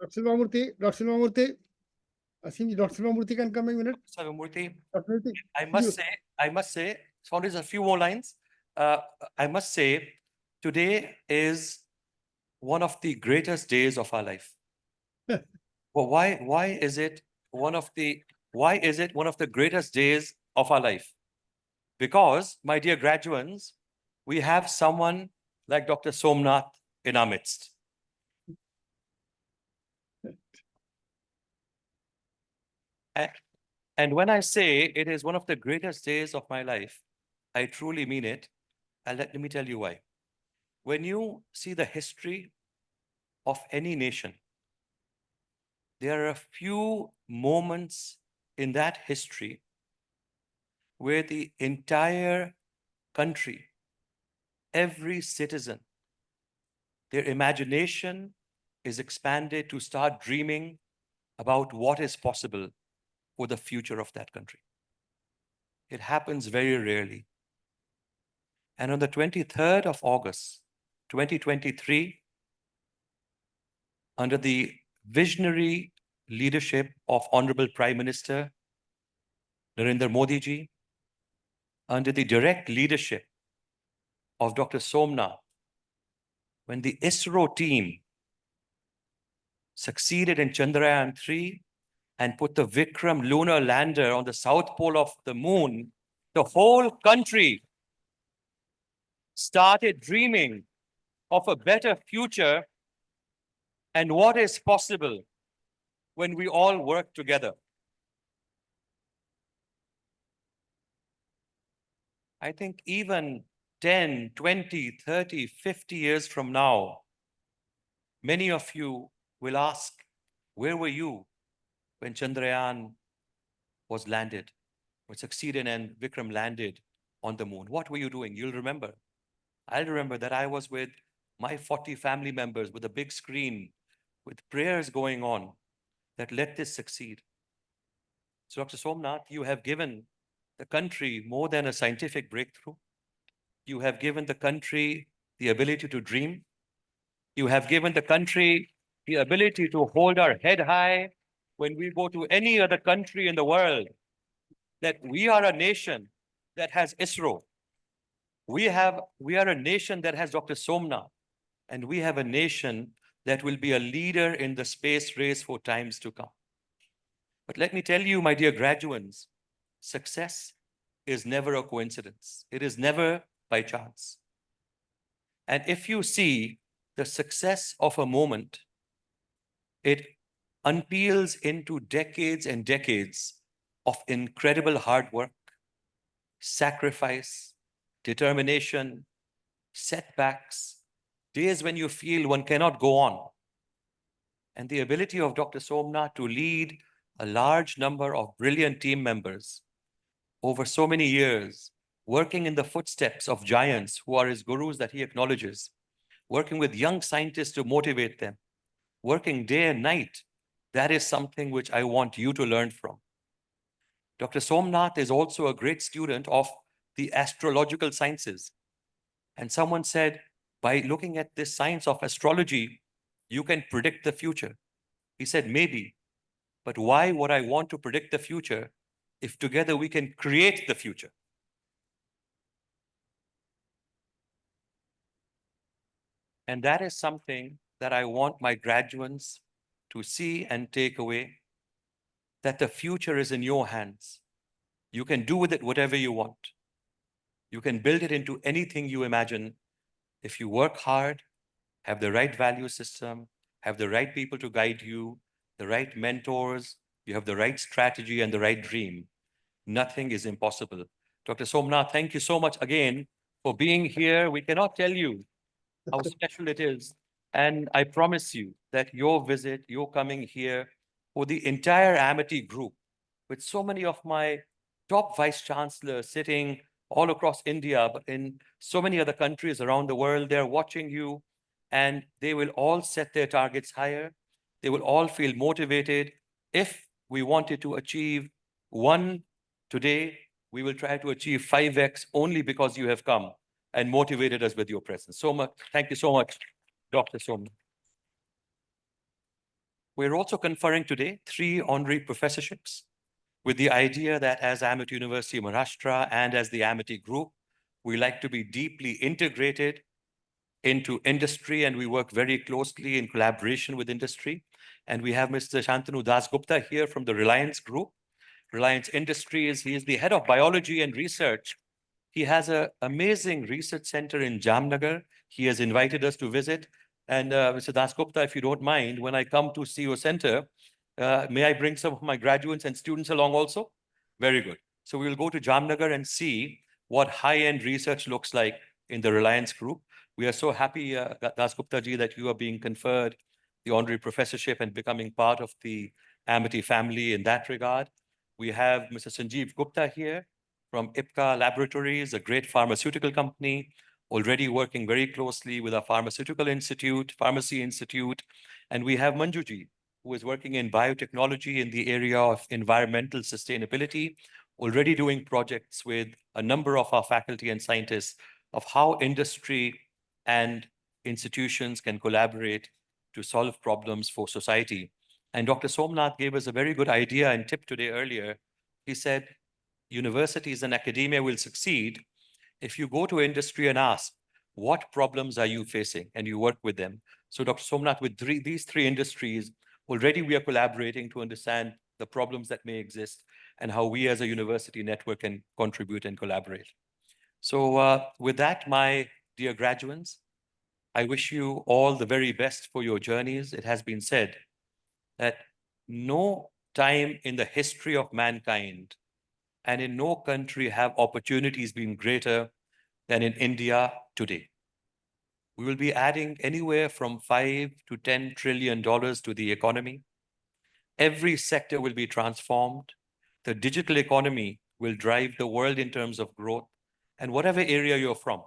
Dr. Silvamurthy, Asim, Dr. Silvamurthy can come a minute. Selvamurthy, Dr. Silvamurthy, I must say, so there's a few more lines. I must say, today is one of the greatest days of our life. Well, why is it one of the greatest days of our life? Because, my dear graduates, we have someone like Dr. Somnath in our midst. And when I say it is one of the greatest days of my life, I truly mean it. And let me tell you why. When you see the history of any nation, there are a few moments in that history where the entire country, every citizen, their imagination is expanded to start dreaming about what is possible for the future of that country. It happens very rarely. And on the 23rd of August, 2023, under the visionary leadership of Honorable Prime Minister Narendra Modi ji, under the direct leadership of Dr. Somnath, when the ISRO team succeeded in Chandrayaan-3 and put the Vikram lunar lander on the south pole of the moon, the whole country started dreaming of a better future and what is possible when we all work together. I think even 10, 20, 30, 50 years from now, many of you will ask, where were you when Chandrayaan was landed, or succeeded and Vikram landed on the moon? What were you doing? You'll remember. I'll remember that I was with my 40 family members with a big screen, with prayers going on that let this succeed. So Dr. Somnath, you have given the country more than a scientific breakthrough. You have given the country the ability to dream. You have given the country the ability to hold our head high when we go to any other country in the world, that we are a nation that has ISRO. We are a nation that has Dr. Somnath, and we have a nation that will be a leader in the space race for times to come. But let me tell you, my dear graduates, success is never a coincidence. It is never by chance. And if you see the success of a moment, it unpeels into decades and decades of incredible hard work, sacrifice, determination, setbacks, days when you feel one cannot go on. And the ability of Dr. Somnath to lead a large number of brilliant team members over so many years, working in the footsteps of giants who are his gurus that he acknowledges, working with young scientists to motivate them, working day and night, that is something which I want you to learn from. Dr. Somnath is also a great student of the astrological sciences. And someone said, by looking at this science of astrology, you can predict the future. He said, maybe, but why would I want to predict the future if together we can create the future? And that is something that I want my graduates to see and take away, that the future is in your hands. You can do with it whatever you want. You can build it into anything you imagine if you work hard, have the right value system, have the right people to guide you, the right mentors, you have the right strategy and the right dream. Nothing is impossible. Dr. Somnath, thank you so much again for being here. We cannot tell you how special it is. And I promise you that your visit, your coming here for the entire Amity group, with so many of my top vice chancellors sitting all across India, but in so many other countries around the world, they're watching you, and they will all set their targets higher. They will all feel motivated. If we wanted to achieve 1 today, we will try to achieve 5x only because you have come and motivated us with your presence. So much. Thank you so much, Dr. Somnath. We're also conferring today 3 honorary professorships with the idea that as Amity University of Maharashtra and as the Amity Group, we like to be deeply integrated into industry, and we work very closely in collaboration with industry. And we have Mr. Shantanu Das Gupta here from the Reliance Group. Reliance Industries, he is the head of biology and research. He has an amazing research center in Jamnagar. He has invited us to visit. And Mr. Das Gupta, if you don't mind, when I come to see your center, may I bring some of my graduates and students along also? Very good. So we will go to Jamnagar and see what high-end research looks like in the Reliance Group. We are so happy, Das Gupta ji, that you are being conferred the honorary professorship and becoming part of the Amity family in that regard. We have Mr. Sanjeev Gupta here from IPCA Laboratories, a great pharmaceutical company. already working very closely with our Pharmaceutical Institute, Pharmacy Institute, and we have Manjuji, who is working in biotechnology in the area of environmental sustainability, already doing projects with a number of our faculty and scientists of how industry and institutions can collaborate to solve problems for society. And Dr. Somnath gave us a very good idea and tip today earlier. He said, universities and academia will succeed if you go to industry and ask, what problems are you facing? And you work with them. So Dr. Somnath, with these three industries, already we are collaborating to understand the problems that may exist and how we as a university network can contribute and collaborate. So with that, my dear graduates, I wish you all the very best for your journeys. It has been said that no time in the history of mankind and in no country have opportunities been greater than in India today. We will be adding anywhere from $5 to $10 trillion to the economy. Every sector will be transformed. The digital economy will drive the world in terms of growth. And whatever area you're from,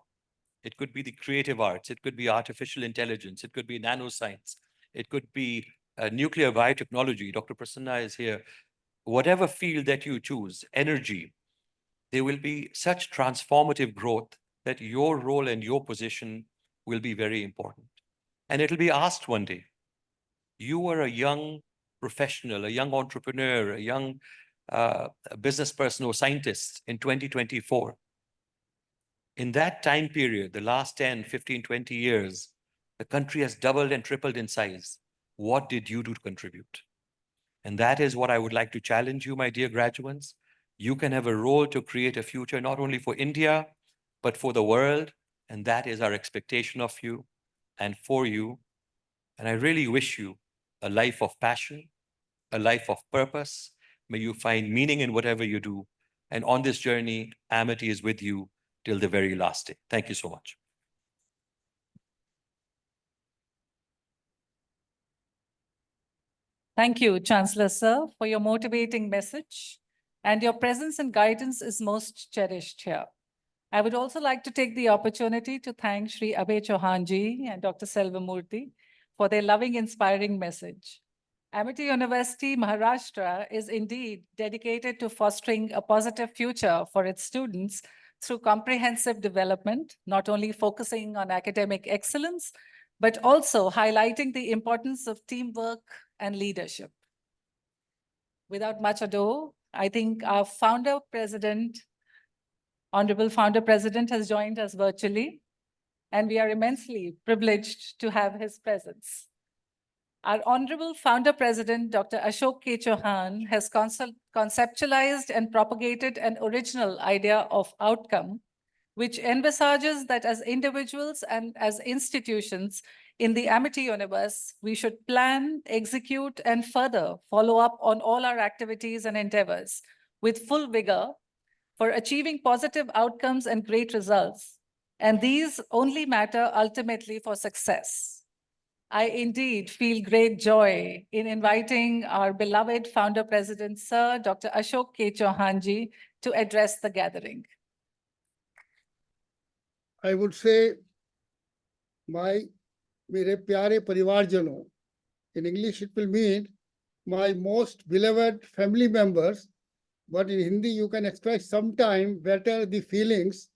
it could be the creative arts, it could be artificial intelligence, it could be nanoscience, it could be nuclear biotechnology. Dr. Prasanna is here. Whatever field that you choose, energy, there will be such transformative growth that your role and your position will be very important. And it'll be asked one day, you are a young professional, a young entrepreneur, a young business person or scientist in 2024. In that time period, the last 10, 15, 20 years, the country has doubled and tripled in size. What did you do to contribute? And that is what I would like to challenge you, my dear graduates. You can have a role to create a future not only for India, but for the world. And that is our expectation of you and for you. And I really wish you a life of passion, a life of purpose. May you find meaning in whatever you do. And on this journey, Amity is with you till the very last day. Thank you so much. Thank you, Chancellor Sir, for your motivating message. And your presence and guidance is most cherished here. I would also like to take the opportunity to thank Shri Abhay Chauhanji and Dr. Selvamurthy for their loving, inspiring message. Amity University, Maharashtra is indeed dedicated to fostering a positive future for its students through comprehensive development, not only focusing on academic excellence, but also highlighting the importance of teamwork and leadership. Without much ado, I think our Honorable Founder President has joined us virtually, and we are immensely privileged to have his presence. Our Honorable Founder President, Dr. Ashok K. Chauhan, has conceptualized and propagated an original idea of outcome, which envisages that as individuals and as institutions in the Amity universe, we should plan, execute, and further follow up on all our activities and endeavors with full vigor for achieving positive outcomes and great results. And these only matter ultimately for success. I indeed feel great joy in inviting our beloved Founder President, Sir Dr. Ashok K. Chauhanji, to address the gathering. I would say, मेरे प्यारे परिवारजनों, in English it will mean my most beloved family members, but in Hindi you can express sometime better the feelings.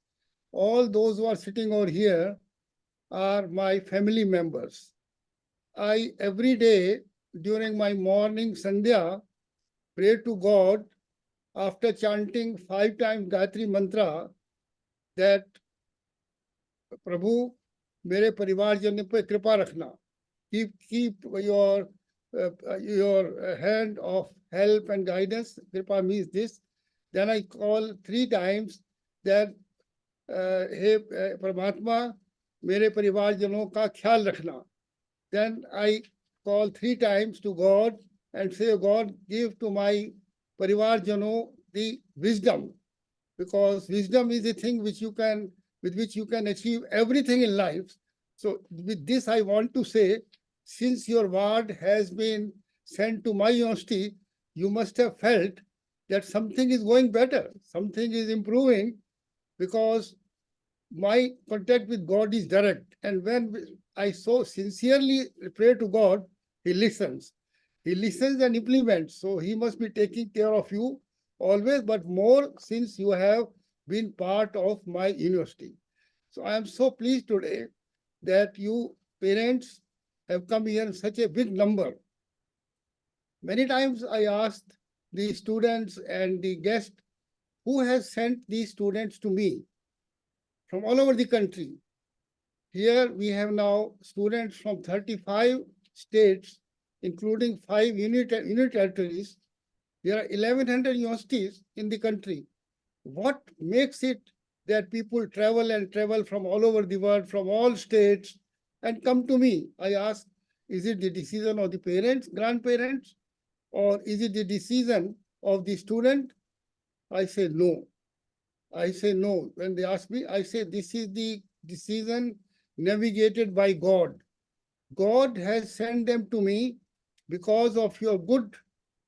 All those who are sitting over here are my family members. I every day during my morning Sandhya pray to God after chanting 5 times Gayatri Mantra that Prabhu, mere परिवारजनों पे कृपा रखना. Keep your hand of help and guidance. Kripa means this. Then I call 3 times that hey Paramatma, mere परिवारजनों का ख्याल रखना. Then I call 3 times to God and say, God, give to my परिवारजनों the wisdom, because wisdom is the thing with which you can achieve everything in life. So with this, I want to say, since your word has been sent to my university, you must have felt that something is going better, something is improving, because my contact with God is direct. And when I so sincerely pray to God, He listens. He listens and implements. So He must be taking care of you always, but more since you have been part of my university. So I am so pleased today that you parents have come here in such a big number. Many times I asked the students and the guests, who has sent these students to me from all over the country. Here we have now students from 35 states, including 5 unit territories. There are 1,100 universities in the country. What makes it that people travel and travel from all over the world, from all states, and come to me? I ask, is it the decision of the parents, grandparents, or is it the decision of the student? I say no. I say no. When they ask me, I say this is the decision navigated by God. God has sent them to me because of your good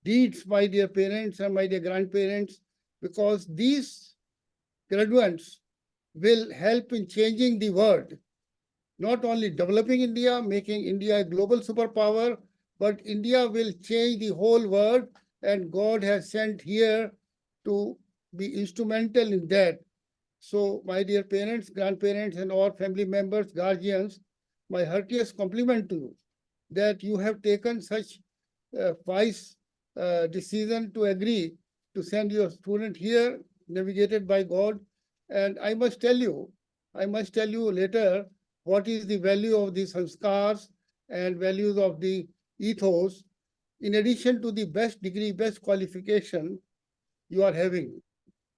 deeds, my dear parents and my dear grandparents, because these graduates will help in changing the world, not only developing India, making India a global superpower, but India will change the whole world, and God has sent here to be instrumental in that. So, my dear parents, grandparents, and all family members, guardians, my heartiest compliment to you that you have taken such wise decision to agree to send your student here, navigated by God. And I must tell you later what is the value of the sanskars and values of the ethos, in addition to the best degree, best qualification you are having.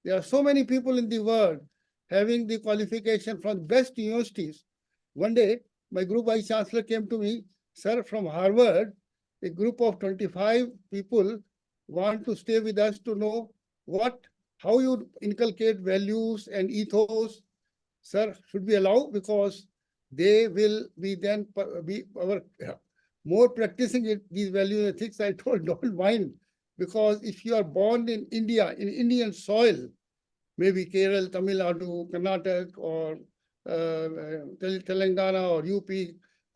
There are so many people in the world having the qualification from best universities. One day, my group vice chancellor came to me, sir, from Harvard, a group of 25 people want to stay with us to know how you inculcate values and ethos. Sir, should we allow? Because they will be then be our more practicing these values and ethics. I told, don't mind, because if you are born in India, in Indian soil, maybe Kerala, Tamil Nadu, Karnataka, or Telangana, or UP,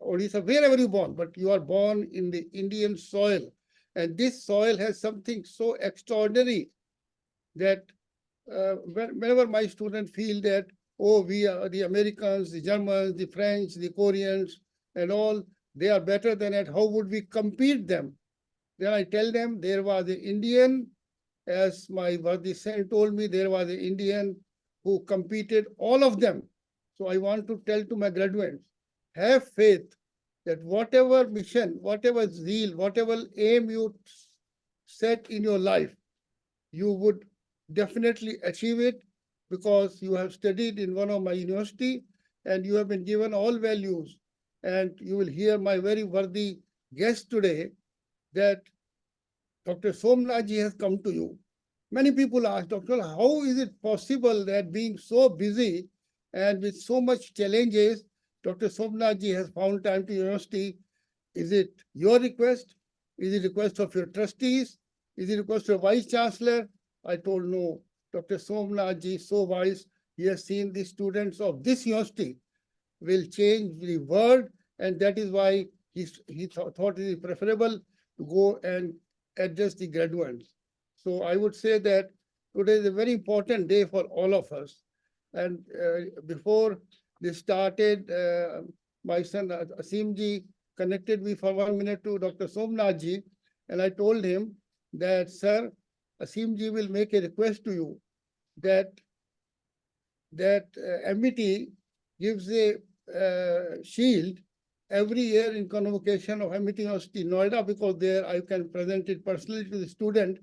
Odisha, wherever you're born, but you are born in the Indian soil. And this soil has something so extraordinary that whenever my students feel that, oh, we are the Americans, the Germans, the French, the Koreans, and all, they are better than it, how would we compete them? Then I tell them there was an Indian, as my Vardi Sen told me, there was an Indian who competed all of them. So I want to tell to my graduates, have faith that whatever mission, whatever zeal, whatever aim you set in your life, you would definitely achieve it, because you have studied in one of my university and you have been given all values. And you will hear my very worthy guest today that Dr. Somnathji has come to you. Many people ask, Doctor, how is it possible that being so busy and with so much challenges, Dr. Somnathji has found time to university? Is it your request? Is it request of your trustees? Is it request of vice chancellor? I told no. Dr. Somnathji is so wise. He has seen the students of this university will change the world, and that is why he thought it is preferable to go and address the graduates. So I would say that today is a very important day for all of us. And before this started, my son Asimji connected me for 1 minute to Dr. Somnathji, and I told him that, sir, Asimji will make a request to you that MIT gives a shield every year in convocation of MIT University Noida, because there I can present it personally to the student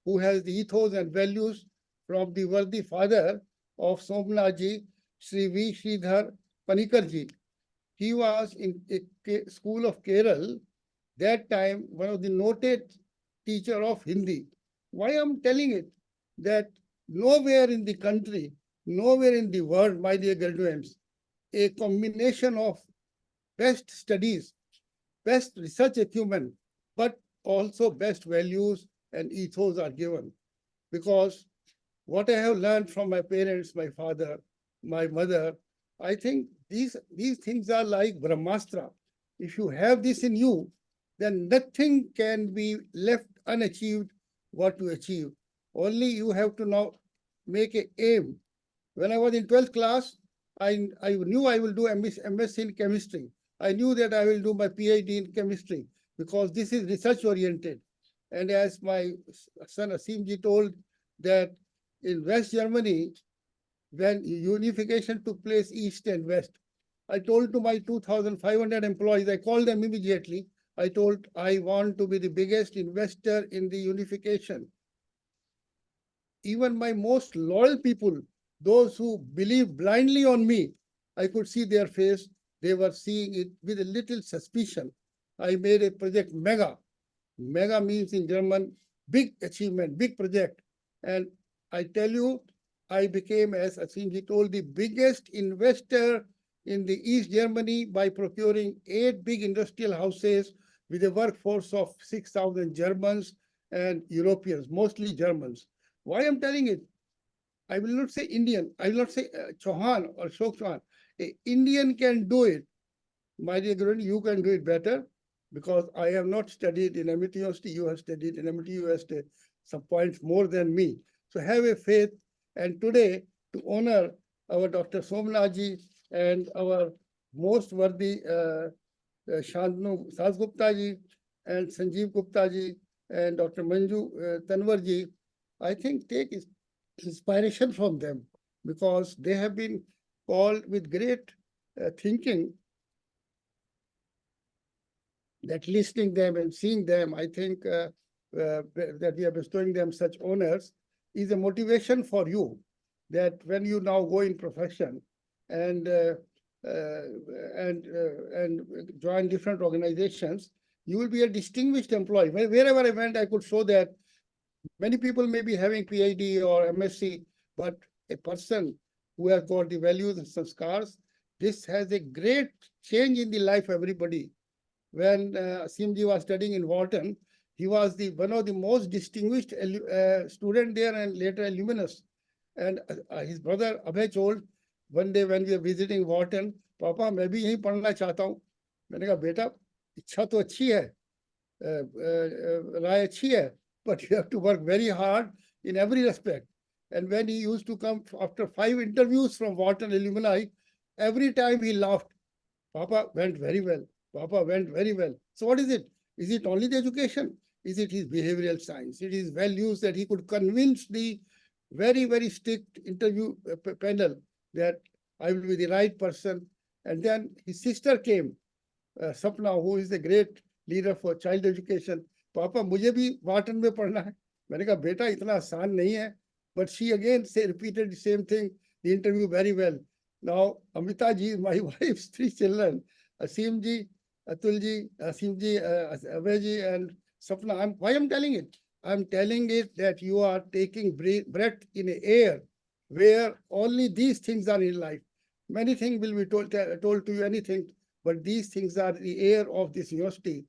who has the ethos and values from the worthy father of Somnathji, Sri V. Sridhar Panikarji. He was in a school of Kerala, that time one of the noted teacher of Hindi. Why I'm telling it? That nowhere in the country, nowhere in the world, my dear graduates, a combination of best studies, best research acumen, but also best values and ethos are given. Because what I have learned from my parents, my father, my mother, I think these things are like Brahmastra. If you have this in you, then nothing can be left unachieved what to achieve. Only you have to now make a aim. When I was in 12th class, I knew I will do MSc in chemistry. I knew that I will do my PhD in chemistry because this is research oriented. And as my son Asimji told that in West Germany, when unification took place East and West, I told to my 2,500 employees, I called them immediately. I told, I want to be the biggest investor in the unification. Even my most loyal people, those who believe blindly on me, I could see their face. They were seeing it with a little suspicion. I made a project mega. Mega means in German, big achievement, big project. And I tell you, I became, as Asimji told, the biggest investor in the East Germany by procuring 8 big industrial houses with a workforce of 6,000 Germans and Europeans, mostly Germans. Why I'm telling it? I will not say Indian. I will not say Chauhan or Shok Chauhan. A Indian can do it. My dear Guru, you can do it better because I have not studied in MIT University. You have studied in MIT University some points more than me. So have a faith. And today, to honor our Dr. Somnaji and our most worthy Shantanu Sasgupta ji and Sanjeev Gupta ji and Dr. Manju Tanwar ji, I think take inspiration from them because they have been called with great thinking that listening them and seeing them, I think that we are bestowing them such honors is a motivation for you that when you now go in profession and join different organizations, you will be a distinguished employee. Wherever I went, I could show that many people may be having PhD or MSc, but a person who has got the values and sanskars, this has a great change in the life of everybody. When Simji was studying in Wharton, he was one of the most distinguished student there and later alumnus. And his brother Abhay told one day when we were visiting Wharton, पापा मैं भी यहीं पढ़ना चाहता हूँ. मैंने कहा बेटा इच्छा तो अच्छी है, राय अच्छी है, but you have to work very hard in every respect. And when he used to come after 5 interviews from Wharton alumni, every time he laughed. Papa went very well. Papa went very well. So what is it? Is it only the education? Is it his behavioral science? It is values that he could convince the very, very strict interview panel that I will be the right person. And then his sister came, Sapna, who is the great leader for child education. Papa, मुझे भी वाटन में पढ़ना है. मैंने कहा बेटा इतना आसान नहीं है. But she again repeated the same thing, the interview very well. Now, Amrita ji, my wife's 3 children, Asim ji, Atul ji, Asim ji, Abhay ji, and Sapna. Why I'm telling it? I'm telling it that you are taking breath in the air where only these things are in life. Many things will be told to you, anything, but these things are the air of this university.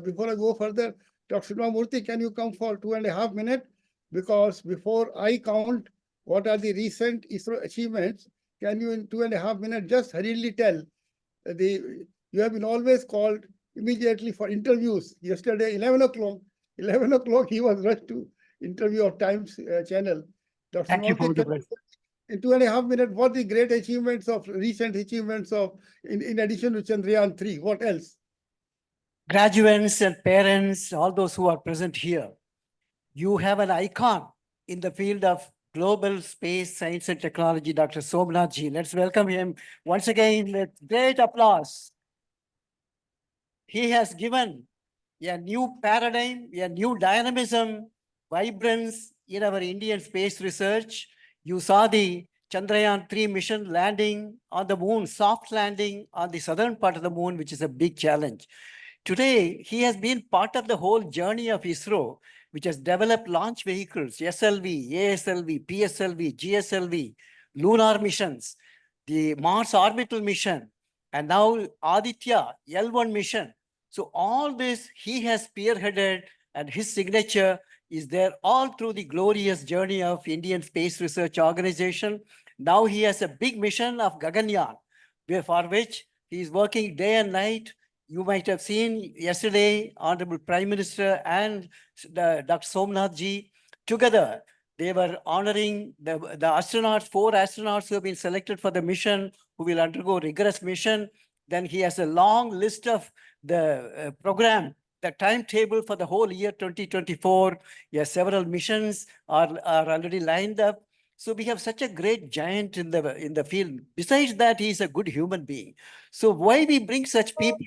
Before I go further, Dr. Murthy, can you come for 2.5 minutes? Because before I count what are the recent ISRO achievements, can you in 2.5 minutes just hurriedly tell you have been always called immediately for interviews. Yesterday, 11 o'clock, he was rushed to interview of Times channel. Dr. Thank you for the blessing. In 2.5 minutes, what the great achievements of recent achievements of in addition to Chandrayaan 3, what else? Graduates and parents, all those who are present here, you have an icon in the field of global space science and technology, Dr. Somnath ji. Let's welcome him once again with great applause. He has given a new paradigm, a new dynamism, vibrance in our Indian space research. You saw the Chandrayaan 3 mission landing on the moon, soft landing on the southern part of the moon, which is a big challenge. Today, he has been part of the whole journey of ISRO, which has developed launch vehicles, SLV, ASLV, PSLV, GSLV, lunar missions, the Mars orbital mission, and now Aditya L1 mission. So all this he has spearheaded, and his signature is there all through the glorious journey of Indian Space Research Organization. Now he has a big mission of Gaganyaan, for which he is working day and night. You might have seen yesterday, Honorable Prime Minister and Dr. Somnath ji together, they were honoring the astronauts, 4 astronauts who have been selected for the mission, who will undergo rigorous mission. Then he has a long list of the program, the timetable for the whole year 2024. Yes, several missions are already lined up. So we have such a great giant in the field. Besides that, he is a good human being. So why we bring such people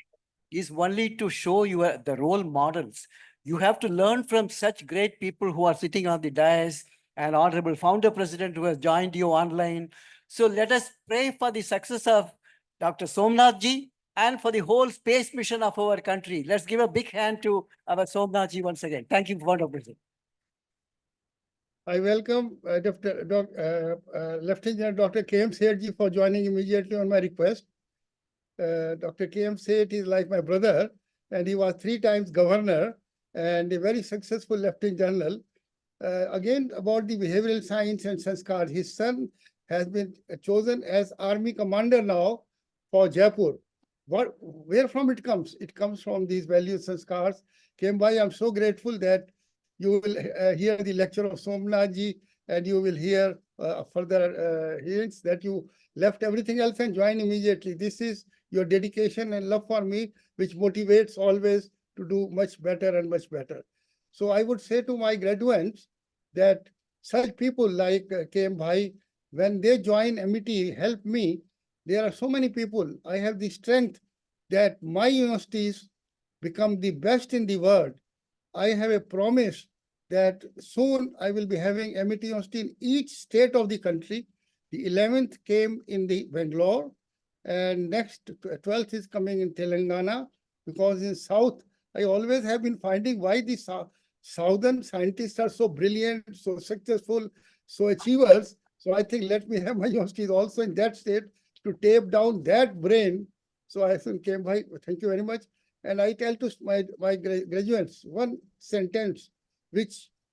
is only to show you the role models. You have to learn from such great people who are sitting on the dais, and Honorable Founder President who has joined you online. So let us pray for the success of Dr. Somnath ji and for the whole space mission of our country. Let's give a big hand to our Somnath ji once again. Thank you, Founder President. I welcome Lieutenant General Dr. K.M. Seth for joining immediately on my request. Dr. K.M. Seth is like my brother, and he was 3 times governor and a very successful Lieutenant General. Again, about the behavioral science and sanskar, his son has been chosen as army commander now for Jaipur. Where from it comes? It comes from these values, sanskars. K.M. Bhai, I'm so grateful that you will hear the lecture of Somnath ji, and you will hear further hints that you left everything else and joined immediately. This is your dedication and love for me, which motivates always to do much better and much better. So I would say to my graduates that such people like K.M. Bhai, when they join MET, help me. There are so many people. I have the strength that my universities become the best in the world. I have a promise that soon I will be having MET University in each state of the country. The 11th came in the Bangalore, and next 12th is coming in Telangana, because in South, I always have been finding why the Southern scientists are so brilliant, so successful, so achievers. So I think let me have my universities also in that state to tape down that brain. So I think, K.M. Bhai, thank you very much. And I tell to my graduates, one sentence,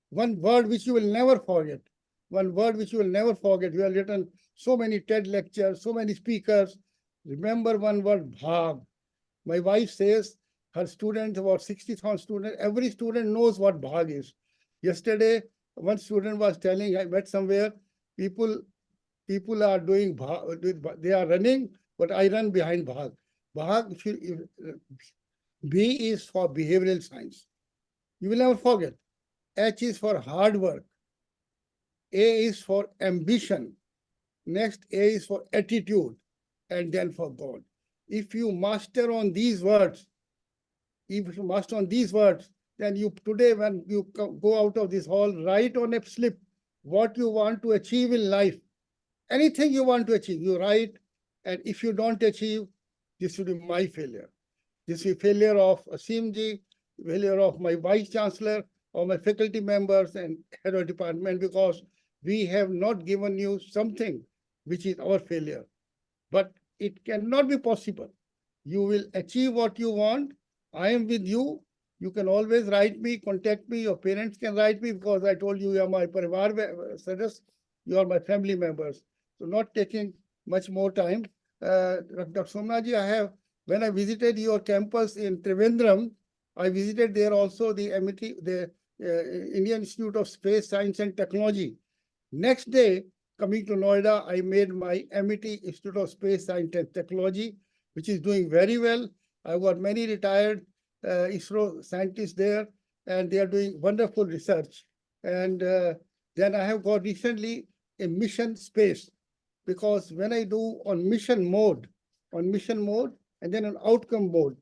one word which you will never forget. One word which you will never forget. You have written so many TED lectures, so many speakers. Remember one word, bhag. My wife says her students, about 60,000 students, every student knows what bhag is. Yesterday, one student was telling, I met somewhere, people are doing bhag, they are running, but I run behind bhag. Bhag, B is for behavioral science. You will never forget. H is for hard work. A is for ambition. Next, A is for attitude, and then for God. If you master on these words, then you today, when you go out of this hall, write on a slip what you want to achieve in life. Anything you want to achieve, you write, and if you don't achieve, this will be my failure. This is failure of Asim ji, failure of my vice chancellor, or my faculty members and head of department, because we have not given you something which is our failure. But it cannot be possible. You will achieve what you want. I am with you. You can always write me, contact me. Your parents can write me, because I told you, you are my parivar sadas, you are my family members. So not taking much more time. Dr. Somnath ji, when I visited your campus in Trivandrum, I visited there also the MET, the Indian Institute of Space Science and Technology. Next day, coming to Noida, I made my MET Institute of Space Science and Technology, which is doing very well. I've got many retired ISRO scientists there, and they are doing wonderful research. And then I have got recently a mission space, because when I do on mission mode, and then an outcome mode,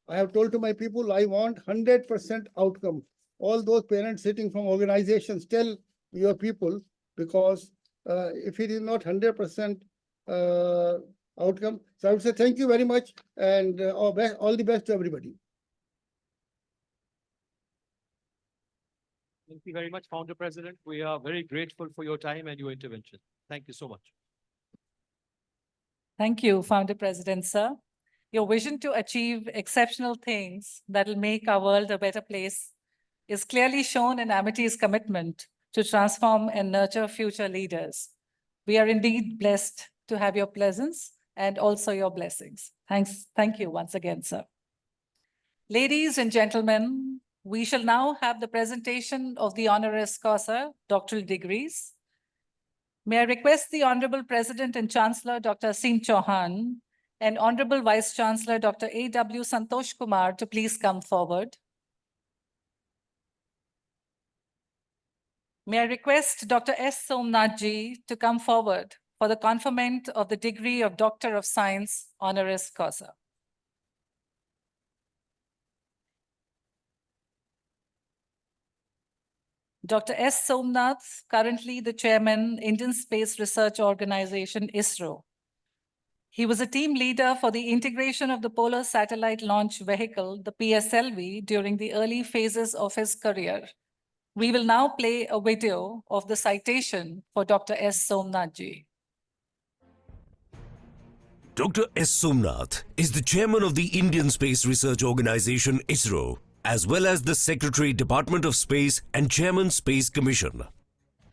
I have told to my people, I want 100% outcome. All those parents sitting from organizations, tell your people, because if it is not 100% outcome, so I would say thank you very much, and all the best to everybody. Thank you very much, Founder President. We are very grateful for your time and your intervention. Thank you so much. Thank you, Founder President, sir. Your vision to achieve exceptional things that will make our world a better place is clearly shown in Amity's commitment to transform and nurture future leaders. We are indeed blessed to have your presence and also your blessings. Thank you once again, sir. Ladies and gentlemen, we shall now have the presentation of the honoris causa doctoral degrees. May I request the Honorable President and Chancellor, Dr. Aseem Chauhan, and Honorable Vice Chancellor, Dr. A.W. Santosh Kumar, to please come forward. May I request Dr. S. Somnathji to come forward for the conferment of the degree of Doctor of Science honoris causa. Dr. S. Somnath, currently the chairman, Indian Space Research Organization, ISRO. He was a team leader for the integration of the Polar Satellite Launch Vehicle, the PSLV, during the early phases of his career. We will now play a video of the citation for Dr. S. Somnathji. Dr. S. Somnath is the chairman of the Indian Space Research Organization, ISRO, as well as the Secretary, Department of Space and Chairman, Space Commission.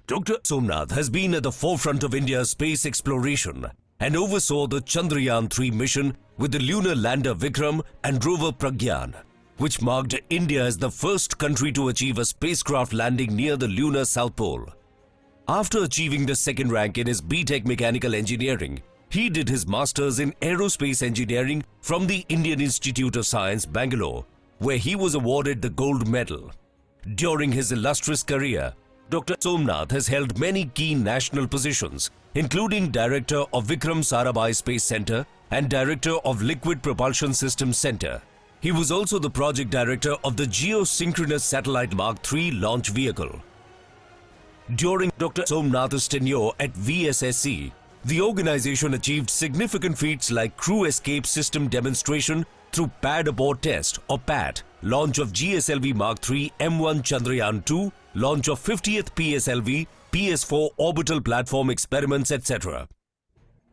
Dr. Somnath has been at the forefront of India's space exploration and oversaw the Chandrayaan-3 mission with the lunar lander Vikram and rover Pragyan, which marked India as the first country to achieve a spacecraft landing near the lunar South Pole. After achieving the second rank in his B.Tech Mechanical Engineering, he did his Masters in Aerospace Engineering from the Indian Institute of Science, Bangalore, where he was awarded the gold medal. During his illustrious career, Dr. Somnath has held many key national positions, including Director of Vikram Sarabhai Space Center and Director of Liquid Propulsion Systems Center. He was also the Project Director of the Geosynchronous Satellite Mark III launch vehicle. During Dr. Somnath's tenure at VSSC, the organization achieved significant feats like crew escape system demonstration through Pad Abort Test or PAT, launch of GSLV Mark III M1 Chandrayaan-2, launch of 50th PSLV, PS4 orbital platform experiments, etc.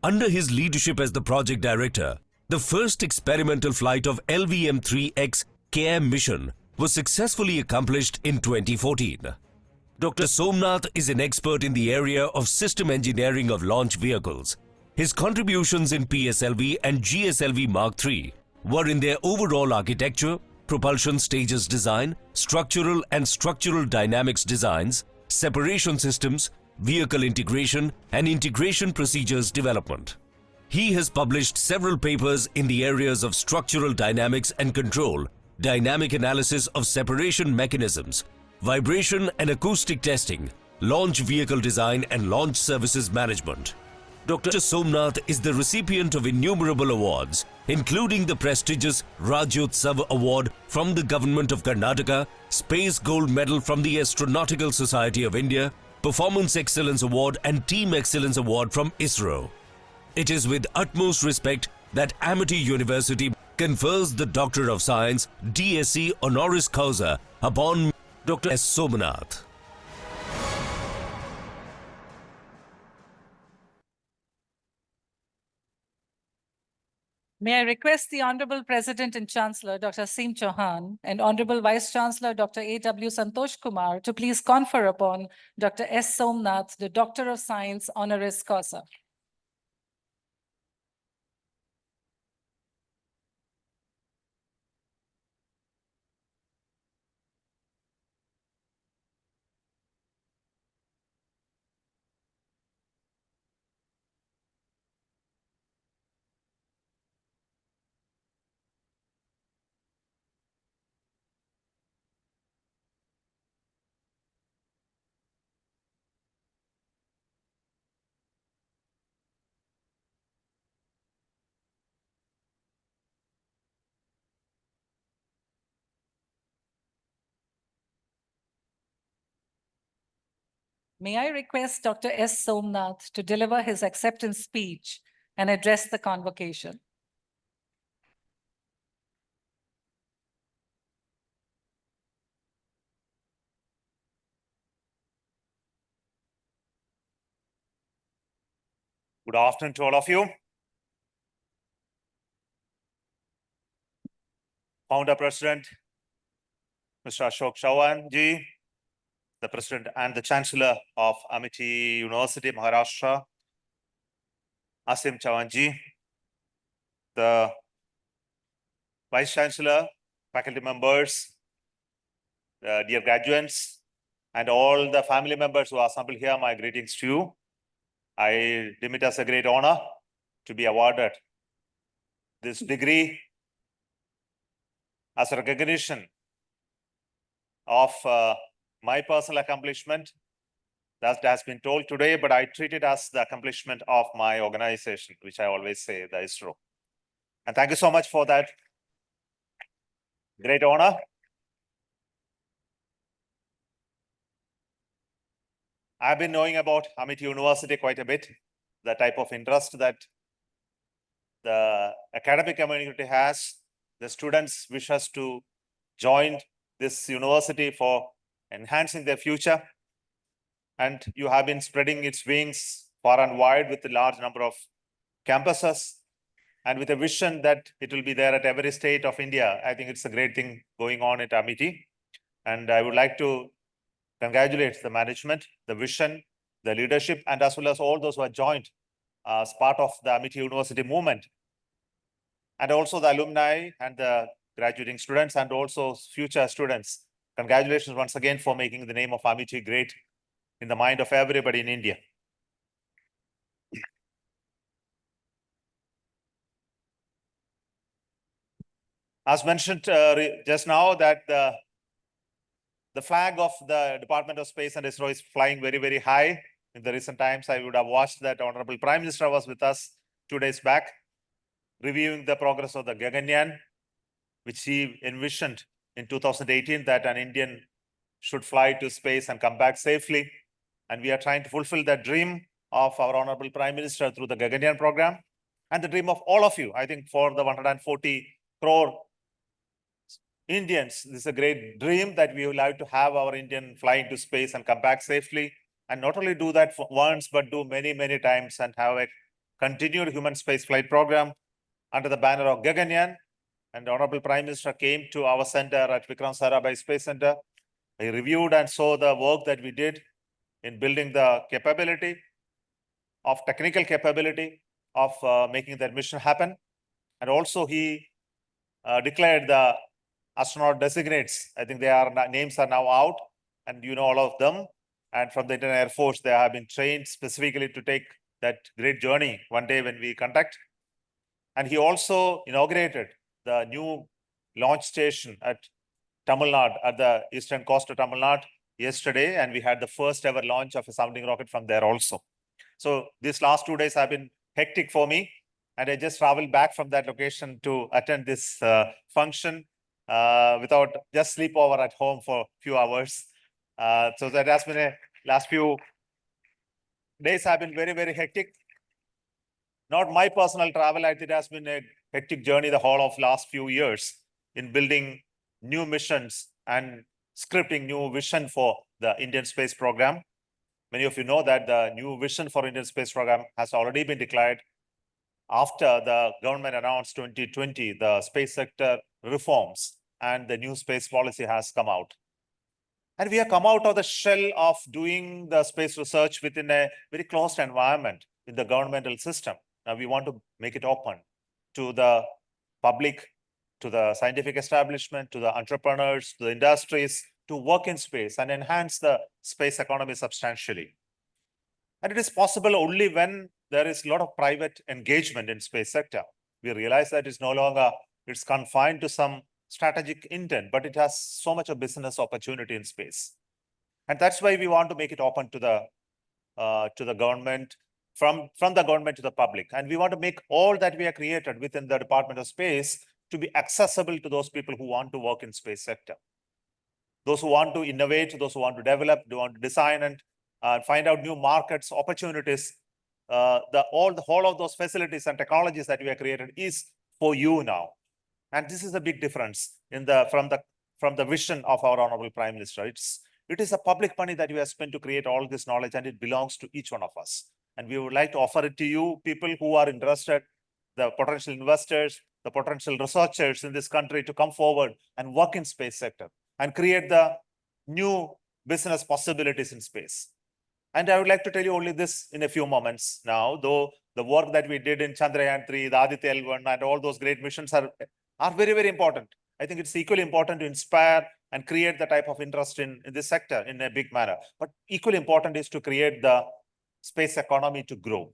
Under his leadership as the project director, the first experimental flight of LVM-3X KM mission was successfully accomplished in 2014. Dr. Somnath is an expert in the area of system engineering of launch vehicles. His contributions in PSLV and GSLV Mark III were in their overall architecture, propulsion stages design, structural and structural dynamics designs, separation systems, vehicle integration, and integration procedures development. He has published several papers in the areas of structural dynamics and control, dynamic analysis of separation mechanisms, vibration and acoustic testing, launch vehicle design and launch services management. Dr. Somnath is the recipient of innumerable awards, including the prestigious Rajyotsav Award from the Government of Karnataka, Space Gold Medal from the Astronautical Society of India, Performance Excellence Award and Team Excellence Award from ISRO. It is with utmost respect that Amity University confers the Doctor of Science DSc honoris causa upon Dr. S. Somnath. May I request the Honorable President and Chancellor, Dr. Aseem Chauhan, and Honorable Vice Chancellor, Dr. A.W. Santosh Kumar, to please confer upon Dr. S. Somnath, the Doctor of Science honoris causa. May I request Dr. S. Somnath to deliver his acceptance speech and address the convocation. Good afternoon to all of you. Founder President, Mr. Ashok Chavan ji, the President and the Chancellor of Amity University, Maharashtra, Asim Chavan ji, the Vice Chancellor, faculty members, dear graduates, and all the family members who are assembled here, my greetings to you. I deem it as a great honor to be awarded this degree as a recognition of my personal accomplishment that has been told today, but I treat it as the accomplishment of my organization, which I always say, the ISRO. And thank you so much for that great honor. I've been knowing about Amity University quite a bit, the type of interest that the academic community has, the students wish us to join this university for enhancing their future. And you have been spreading its wings far and wide with a large number of campuses and with a vision that it will be there at every state of India. I think it's a great thing going on at Amity. And I would like to congratulate the management, the vision, the leadership, and as well as all those who are joined as part of the Amity University movement. And also the alumni and the graduating students and also future students. Congratulations once again for making the name of Amity great in the mind of everybody in India. As mentioned just now, that the flag of the Department of Space and ISRO is flying very, very high. In the recent times, I would have watched that Honorable Prime Minister was with us 2 days back, reviewing the progress of the Gaganyaan, which he envisioned in 2018 that an Indian should fly to space and come back safely. And we are trying to fulfill that dream of our Honorable Prime Minister through the Gaganyaan program and the dream of all of you. I think for the 140 crore Indians, this is a great dream that we would like to have our Indian fly into space and come back safely. And not only do that once, but do many, many times and have a continued human space flight program under the banner of Gaganyaan. And the Honorable Prime Minister came to our center at Vikram Sarabhai Space Center. He reviewed and saw the work that we did in building the capability of technical capability of making that mission happen. And also he declared the astronaut designates. I think names are now out and you know all of them. And from the Indian Air Force, they have been trained specifically to take that great journey one day when we conduct. And he also inaugurated the new launch station at Tamil Nadu, at the eastern coast of Tamil Nadu yesterday. And we had the first ever launch of a sounding rocket from there also. So these last 2 days have been hectic for me. And I just traveled back from that location to attend this function without just sleepover at home for a few hours. So that has been last few days have been very, very hectic. Not my personal travel, it has been a hectic journey the whole of last few years in building new missions and scripting new vision for the Indian space program. Many of you know that the new vision for Indian space program has already been declared after the government announced 2020, the space sector reforms and the new space policy has come out. And we have come out of the shell of doing the space research within a very closed environment in the governmental system. Now we want to make it open to the public, to the scientific establishment, to the entrepreneurs, to the industries, to work in space and enhance the space economy substantially. And it is possible only when there is a lot of private engagement in space sector. We realize that it's no longer, it's confined to some strategic intent, but it has so much of business opportunity in space. And that's why we want to make it open to the government, from the government to the public. And we want to make all that we have created within the Department of Space to be accessible to those people who want to work in space sector. Those who want to innovate, those who want to develop, who want to design and find out new markets, opportunities. The whole of those facilities and technologies that we have created is for you now. And this is a big difference from the vision of our Honorable Prime Minister. It is a public money that we have spent to create all this knowledge, and it belongs to each one of us. And we would like to offer it to you, people who are interested, the potential investors, the potential researchers in this country, to come forward and work in space sector. and create the new business possibilities in space. And I would like to tell you only this in a few moments now, though the work that we did in Chandrayaan-3, the Aditya L1, and all those great missions are very, very important. I think it's equally important to inspire and create the type of interest in this sector in a big manner. But equally important is to create the space economy to grow.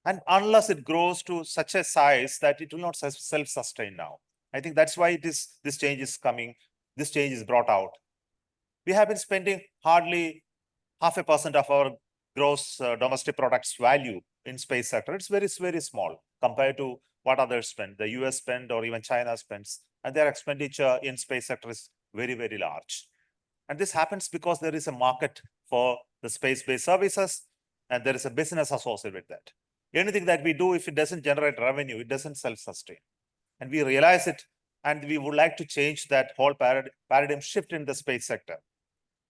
And unless it grows to such a size that it will not self-sustain now. I think that's why this change is coming, this change is brought out. We have been spending hardly 0.5% of our gross domestic products value in space sector. It's very small compared to what others spend, the US spend or even China spends, and their expenditure in space sector is very, very large. And this happens because there is a market for the space-based services and there is a business associated with that. Anything that we do, if it doesn't generate revenue, it doesn't self-sustain. And we realize it, and we would like to change that whole paradigm shift in the space sector.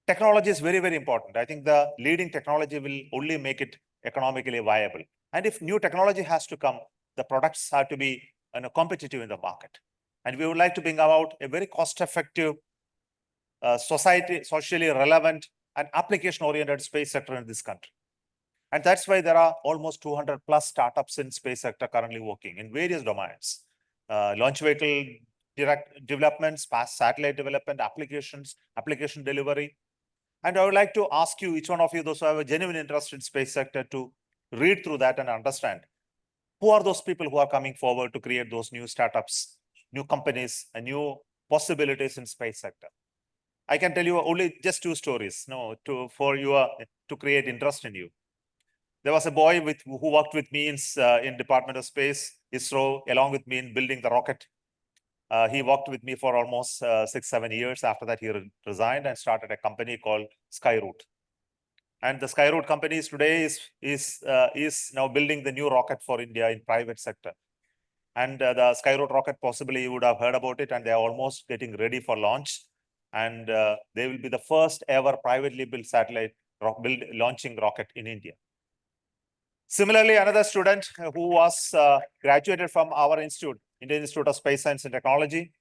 Technology is very, very important. I think the leading technology will only make it economically viable. And if new technology has to come, the products have to be competitive in the market. And we would like to bring about a very cost-effective, socially relevant, and application-oriented space sector in this country. And that's why there are almost 200 plus startups in space sector currently working in various domains. Launch vehicle development, satellite development, applications, application delivery. And I would like to ask you, each one of you, those who have a genuine interest in space sector, to read through that and understand who are those people who are coming forward to create those new startups, new companies, and new possibilities in space sector. I can tell you only just two stories, to create interest in you. There was a boy who worked with me in Department of Space, ISRO, along with me in building the rocket. He worked with me for almost 6-7 years. After that, he resigned and started a company called Skyroot. And the Skyroot company today is now building the new rocket for India in private sector. And the Skyroot rocket, possibly you would have heard about it, and they are almost getting ready for launch. And they will be the first ever privately built satellite launching rocket in India. Similarly, another student who was graduated from our institute, Indian Institute of Space Science and Technology.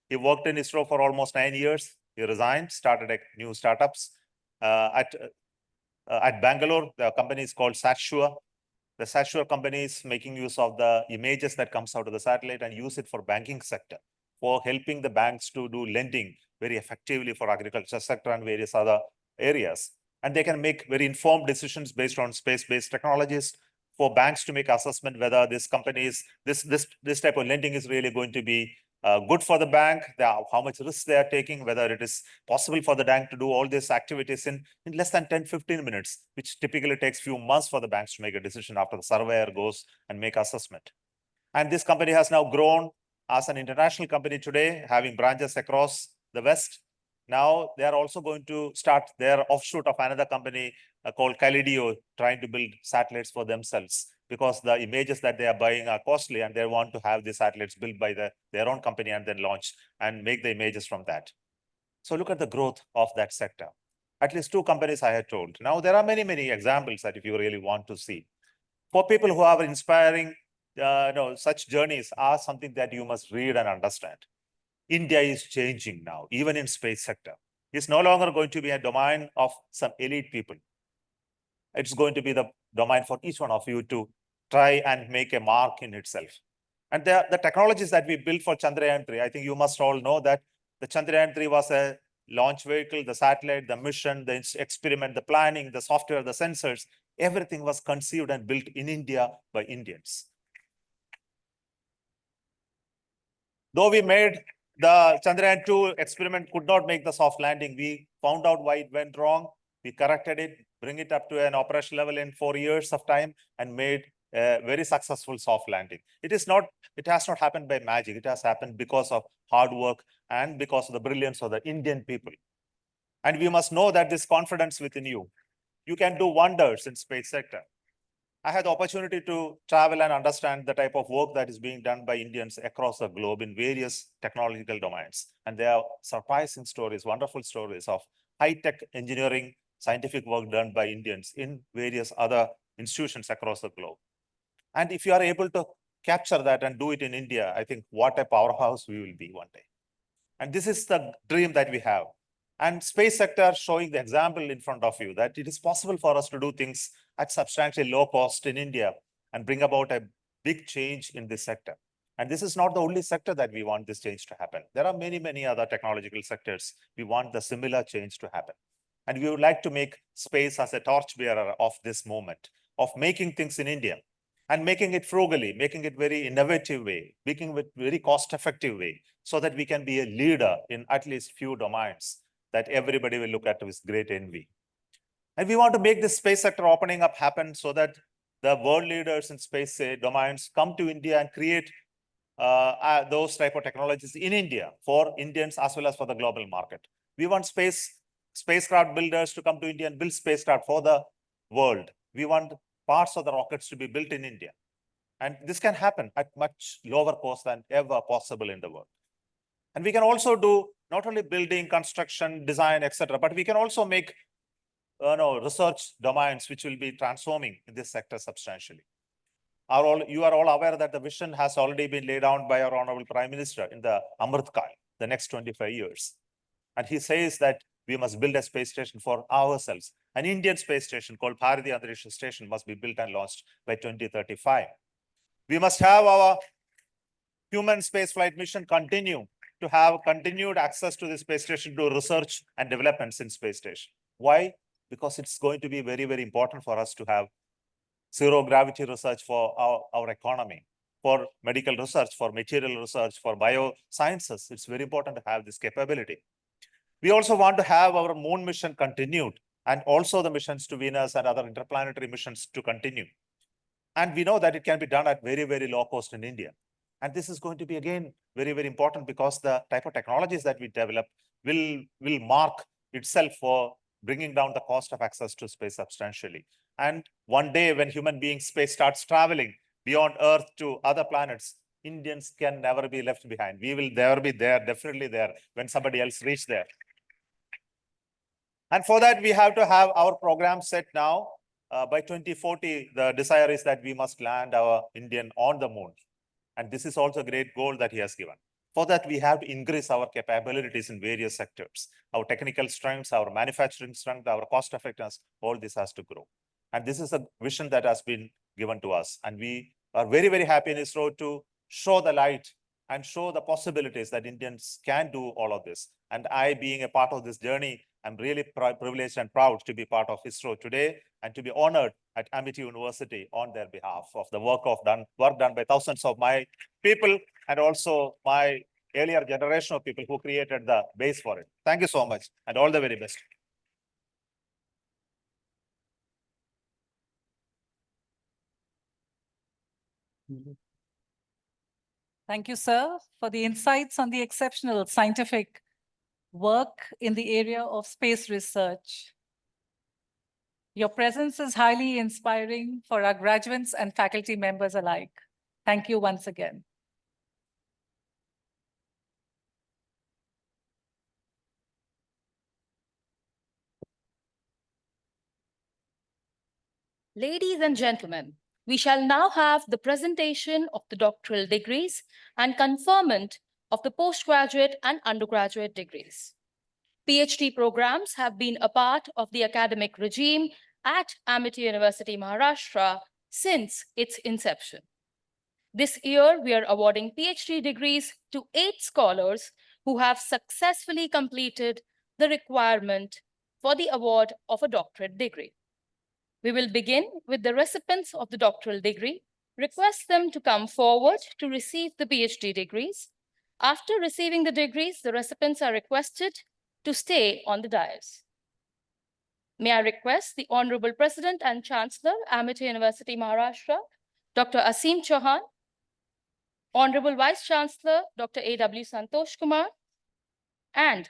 He worked in ISRO for almost 9 years. He resigned, started a new startups at Bangalore. The company is called SatSure. The SatSure company is making use of the images that comes out of the satellite and use it for banking sector, for helping the banks to do lending very effectively for agriculture sector and various other areas. And they can make very informed decisions based on space-based technologies for banks to make assessment whether this company is, this type of lending is really going to be good for the bank, how much risk they are taking, whether it is possible for the bank to do all these activities in less than 10-15 minutes, which typically takes few months for the banks to make a decision after the surveyor goes and make assessment. And this company has now grown as an international company today, having branches across the West. Now they are also going to start their offshoot of another company called Calidio, trying to build satellites for themselves, because the images that they are buying are costly and they want to have the satellites built by their own company and then launch and make the images from that. So look at the growth of that sector. At least 2 companies I had told. Now there are many, many examples that if you really want to see. For people who are inspiring, such journeys are something that you must read and understand. India is changing now, even in space sector. It's no longer going to be a domain of some elite people. It's going to be the domain for each one of you to try and make a mark in itself. And the technologies that we built for Chandrayaan-3, I think you must all know that the Chandrayaan-3 was a launch vehicle, the satellite, the mission, the experiment, the planning, the software, the sensors, everything was conceived and built in India by Indians. Though we made the Chandrayaan-2 experiment could not make the soft landing, we found out why it went wrong. We corrected it, bring it up to an operation level in 4 years of time, and made a very successful soft landing. It has not happened by magic. It has happened because of hard work and because of the brilliance of the Indian people. And we must know that this confidence within you, you can do wonders in space sector. I had the opportunity to travel and understand the type of work that is being done by Indians across the globe in various technological domains. And there are surprising stories, wonderful stories of high-tech engineering, scientific work done by Indians in various other institutions across the globe. And if you are able to capture that and do it in India, I think what a powerhouse we will be one day. And this is the dream that we have. And space sector showing the example in front of you that it is possible for us to do things at substantially low cost in India and bring about a big change in this sector. And this is not the only sector that we want this change to happen. There are many, many other technological sectors. We want the similar change to happen. And we would like to make space as a torchbearer of this moment, of making things in India and making it frugally, making it very innovative way, making it very cost-effective way, so that we can be a leader in at least few domains that everybody will look at with great envy. And we want to make this space sector opening up happen so that the world leaders in space domains come to India and create those type of technologies in India for Indians as well as for the global market. We want spacecraft builders to come to India and build spacecraft for the world. We want parts of the rockets to be built in India. And this can happen at much lower cost than ever possible in the world. And we can also do not only building, construction, design, etc., but we can also make research domains which will be transforming in this sector substantially. You are all aware that the vision has already been laid down by our Honorable Prime Minister in the Amrit Kal, the next 25 years. And he says that we must build a space station for ourselves. An Indian space station called Bharati Antariksha Station must be built and launched by 2035. We must have our human space flight mission continue to have continued access to the space station to research and developments in space station. Why? Because it's going to be very, very important for us to have zero gravity research for our economy, for medical research, for material research, for biosciences. It's very important to have this capability. We also want to have our moon mission continued and also the missions to Venus and other interplanetary missions to continue. And we know that it can be done at very, very low cost in India. And this is going to be, again, very, very important because the type of technologies that we develop will mark itself for bringing down the cost of access to space substantially. And one day when human beings space starts traveling beyond Earth to other planets, Indians can never be left behind. We will never be there, definitely there, when somebody else reach there. And for that, we have to have our program set now. By 2040, the desire is that we must land our Indian on the moon. And this is also a great goal that he has given. For that, we have to increase our capabilities in various sectors. Our technical strengths, our manufacturing strength, our cost effectiveness, all this has to grow. And this is a vision that has been given to us. And we are very, very happy in ISRO to show the light and show the possibilities that Indians can do all of this. And I, being a part of this journey, I'm really privileged and proud to be part of ISRO today and to be honored at Amity University on their behalf of the work done by thousands of my people and also my earlier generation of people who created the base for it. Thank you so much and all the very best. Thank you, sir, for the insights on the exceptional scientific work in the area of space research. Your presence is highly inspiring for our graduates and faculty members alike. Thank you once again. Ladies and gentlemen, we shall now have the presentation of the doctoral degrees and conferment of the postgraduate and undergraduate degrees. PhD programs have been a part of the academic regime at Amity University, Maharashtra since its inception. This year, we are awarding PhD degrees to 8 scholars who have successfully completed the requirement for the award of a doctorate degree. We will begin with the recipients of the doctoral degree, request them to come forward to receive the PhD degrees. After receiving the degrees, the recipients are requested to stay on the dais. May I request the Honorable President and Chancellor, Amity University, Maharashtra, Dr. Asim Chauhan, Honorable Vice Chancellor, Dr. A.W. Santosh Kumar, and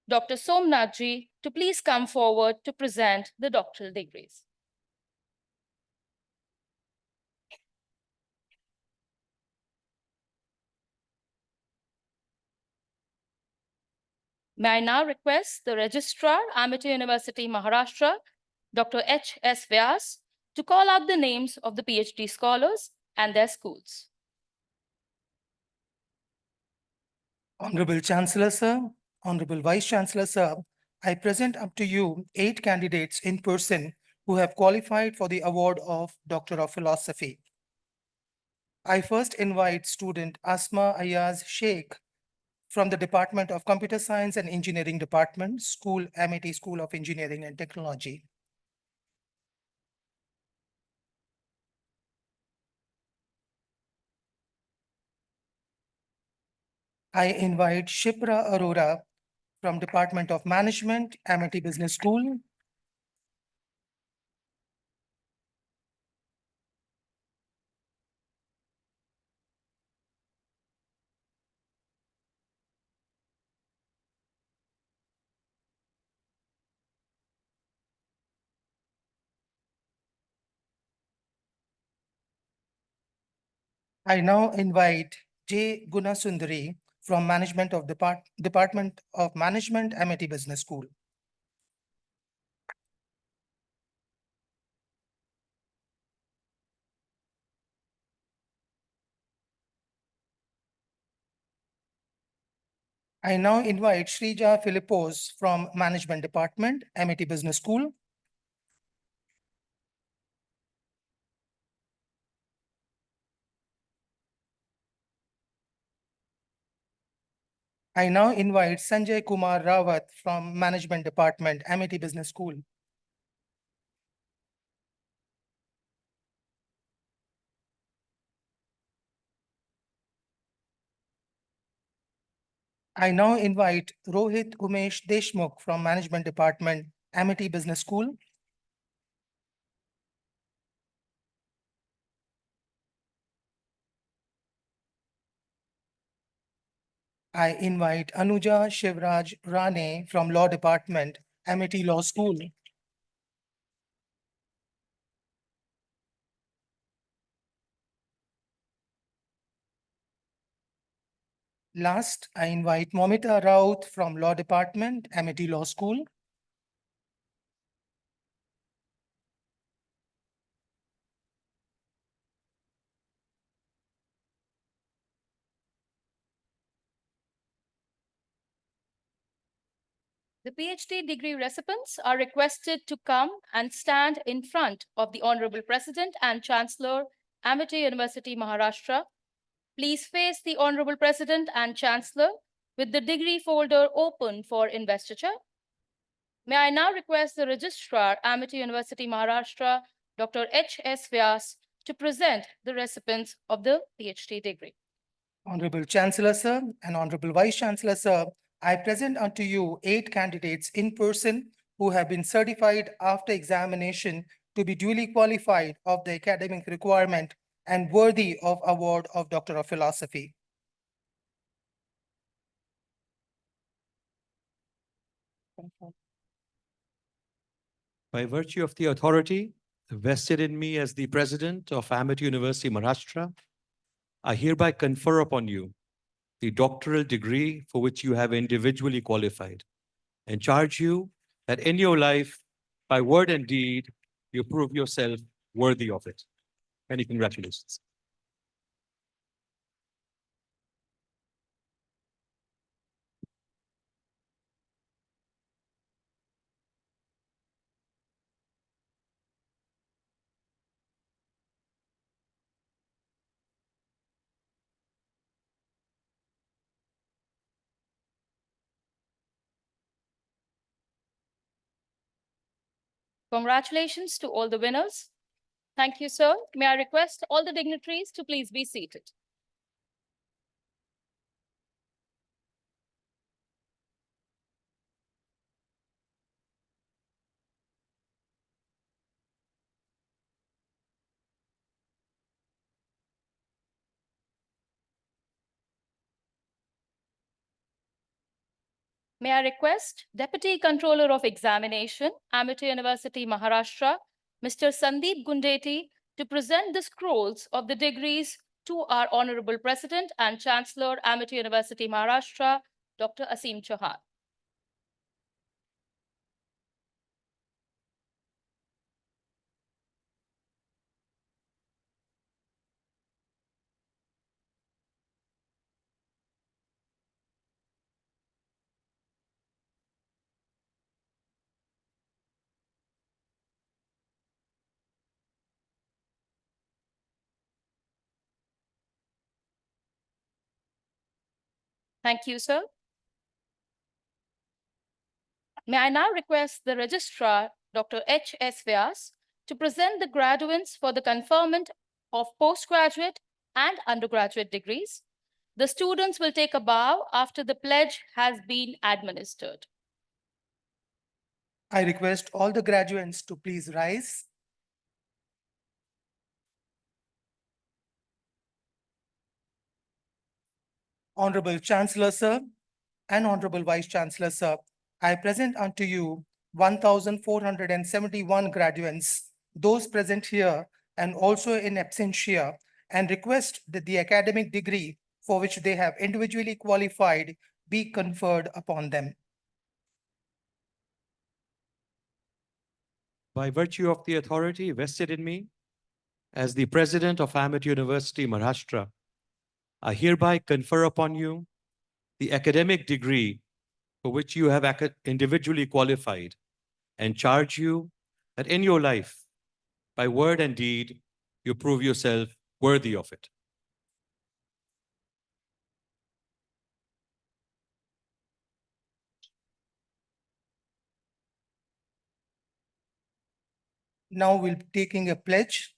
Dr. Somnathji to please come forward to present the doctoral degrees. May I now request the Registrar, Amity University, Maharashtra, Dr. H.S. Vyas, to call out the names of the PhD scholars and their schools. Honorable Chancellor, sir, Honorable Vice Chancellor, sir, I present up to you 8 candidates in person who have qualified for the award of Doctor of Philosophy. I first invite student Asma Ayaz Sheikh from the Department of Computer Science and Engineering Department, School, MIT School of Engineering and Technology. I invite Shipra Arora from Department of Management, MIT Business School. I now invite J. Gunasundari from Department of Management, MIT Business School. I now invite Shrija Philippos from Management Department, MIT Business School. I now invite Sanjay Kumar Rawat from Management Department, MIT Business School. I now invite Rohit Umesh Deshmukh from Management Department, MIT Business School. I invite Anuja Shivraj Rane from Law Department, MIT Law School. Last, I invite Momita Raut from Law Department, MIT Law School. The PhD degree recipients are requested to come and stand in front of the Honorable President and Chancellor, Amity University, Maharashtra. Please face the Honorable President and Chancellor with the degree folder open for investiture. May I now request the Registrar, Amity University, Maharashtra, Dr. H.S. Vyas, to present the recipients of the PhD degree. Honorable Chancellor, sir, and Honorable Vice Chancellor, sir, I present unto you 8 candidates in person who have been certified after examination to be duly qualified of the academic requirement and worthy of award of Doctor of Philosophy. By virtue of the authority vested in me as the President of Amity University, Maharashtra, I hereby confer upon you the doctoral degree for which you have individually qualified, and charge you that in your life, by word and deed, you prove yourself worthy of it. Many congratulations. Congratulations to all the winners. Thank you, sir. May I request all the dignitaries to please be seated. May I request Deputy Controller of Examination, Amity University, Maharashtra, Mr. Sandeep Gundeti, to present the scrolls of the degrees to our Honorable President and Chancellor, Amity University, Maharashtra, Dr. Asim Chauhan. Thank you, sir. May I now request the Registrar, Dr. H.S. Vyas, to present the graduates for the conferment of postgraduate and undergraduate degrees. The students will take a bow after the pledge has been administered. I request all the graduates to please rise. Honorable Chancellor, sir, and Honorable Vice Chancellor, sir, I present unto you 1,471 graduates, those present here and also in absentia, and request that the academic degree for which they have individually qualified be conferred upon them. By virtue of the authority vested in me as the President of Amity University, Maharashtra, I hereby confer upon you the academic degree for which you have individually qualified and charge you that in your life, by word and deed, you prove yourself worthy of it. Now we'll be taking a pledge.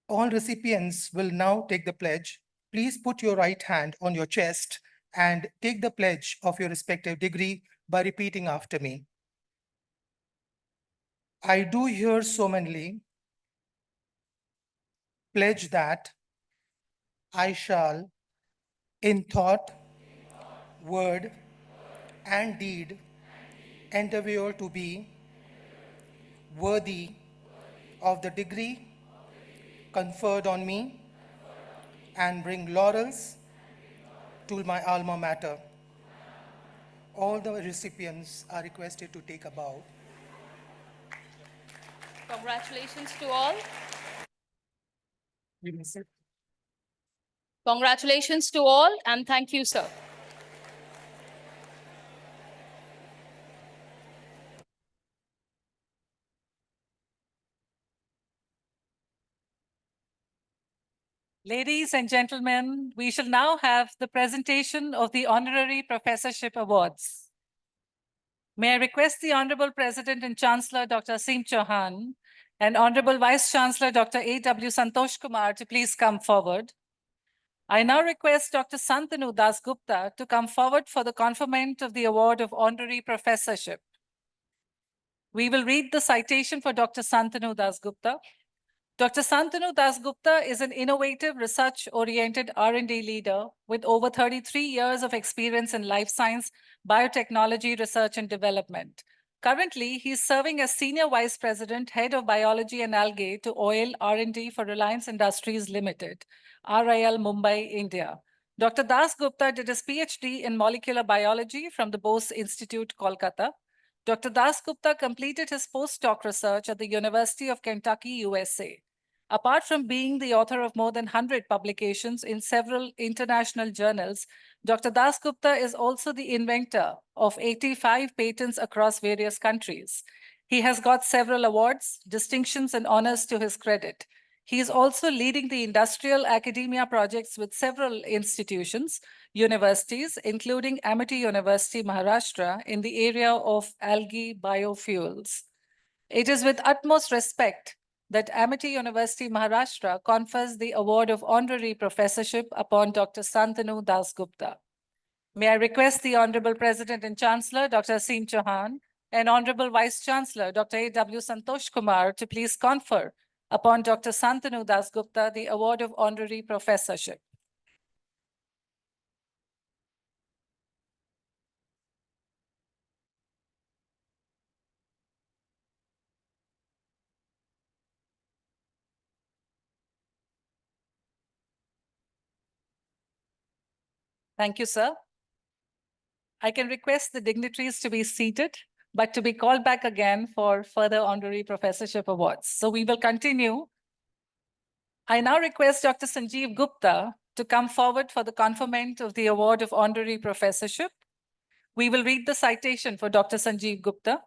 All recipients will now take the pledge. Please put your right hand on your chest and take the pledge of your respective degree by repeating after me. I do here solemnly pledge that I shall, in thought, word, and deed, endeavor to be worthy of the degree conferred on me and bring laurels to my alma mater. All the recipients are requested to take a bow. Congratulations to all. You may sit. Congratulations to all, and thank you, sir. Ladies and gentlemen, we shall now have the presentation of the Honorary Professorship Awards. May I request the Honorable President and Chancellor, Dr. Aseem Chauhan, and Honorable Vice Chancellor, Dr. A.W. Santosh Kumar, to please come forward. I now request Dr. Santanu Das Gupta to come forward for the conferment of the award of Honorary Professorship. We will read the citation for Dr. Santanu Das Gupta. Dr. Santanu Das Gupta is an innovative, research-oriented R&D leader with over 33 years of experience in life science, biotechnology, research and development. Currently, he is serving as Senior Vice President, Head of Biology and Algae to Oil R&D for Reliance Industries Limited, RIL Mumbai, India. Dr. Das Gupta did his PhD in molecular biology from the Bose Institute, Kolkata. Dr. Das Gupta completed his postdoc research at the University of Kentucky, USA. Apart from being the author of more than 100 publications in several international journals, Dr. Das Gupta is also the inventor of 85 patents across various countries. He has got several awards, distinctions, and honors to his credit. He is also leading the industrial academia projects with several institutions, universities, including Amity University, Maharashtra, in the area of algae biofuels. It is with utmost respect that Amity University, Maharashtra confers the award of honorary professorship upon Dr. Santanu Das Gupta. May I request the Honorable President and Chancellor, Dr. Aseem Chauhan, and Honorable Vice Chancellor, Dr. A.W. Santosh Kumar, to please confer upon Dr. Santanu Das Gupta the award of honorary professorship. Thank you, sir. I can request the dignitaries to be seated, but to be called back again for further honorary professorship awards. So we will continue. I now request Dr. Sanjeev Gupta to come forward for the conferment of the award of honorary professorship. We will read the citation for Dr. Sanjeev Gupta.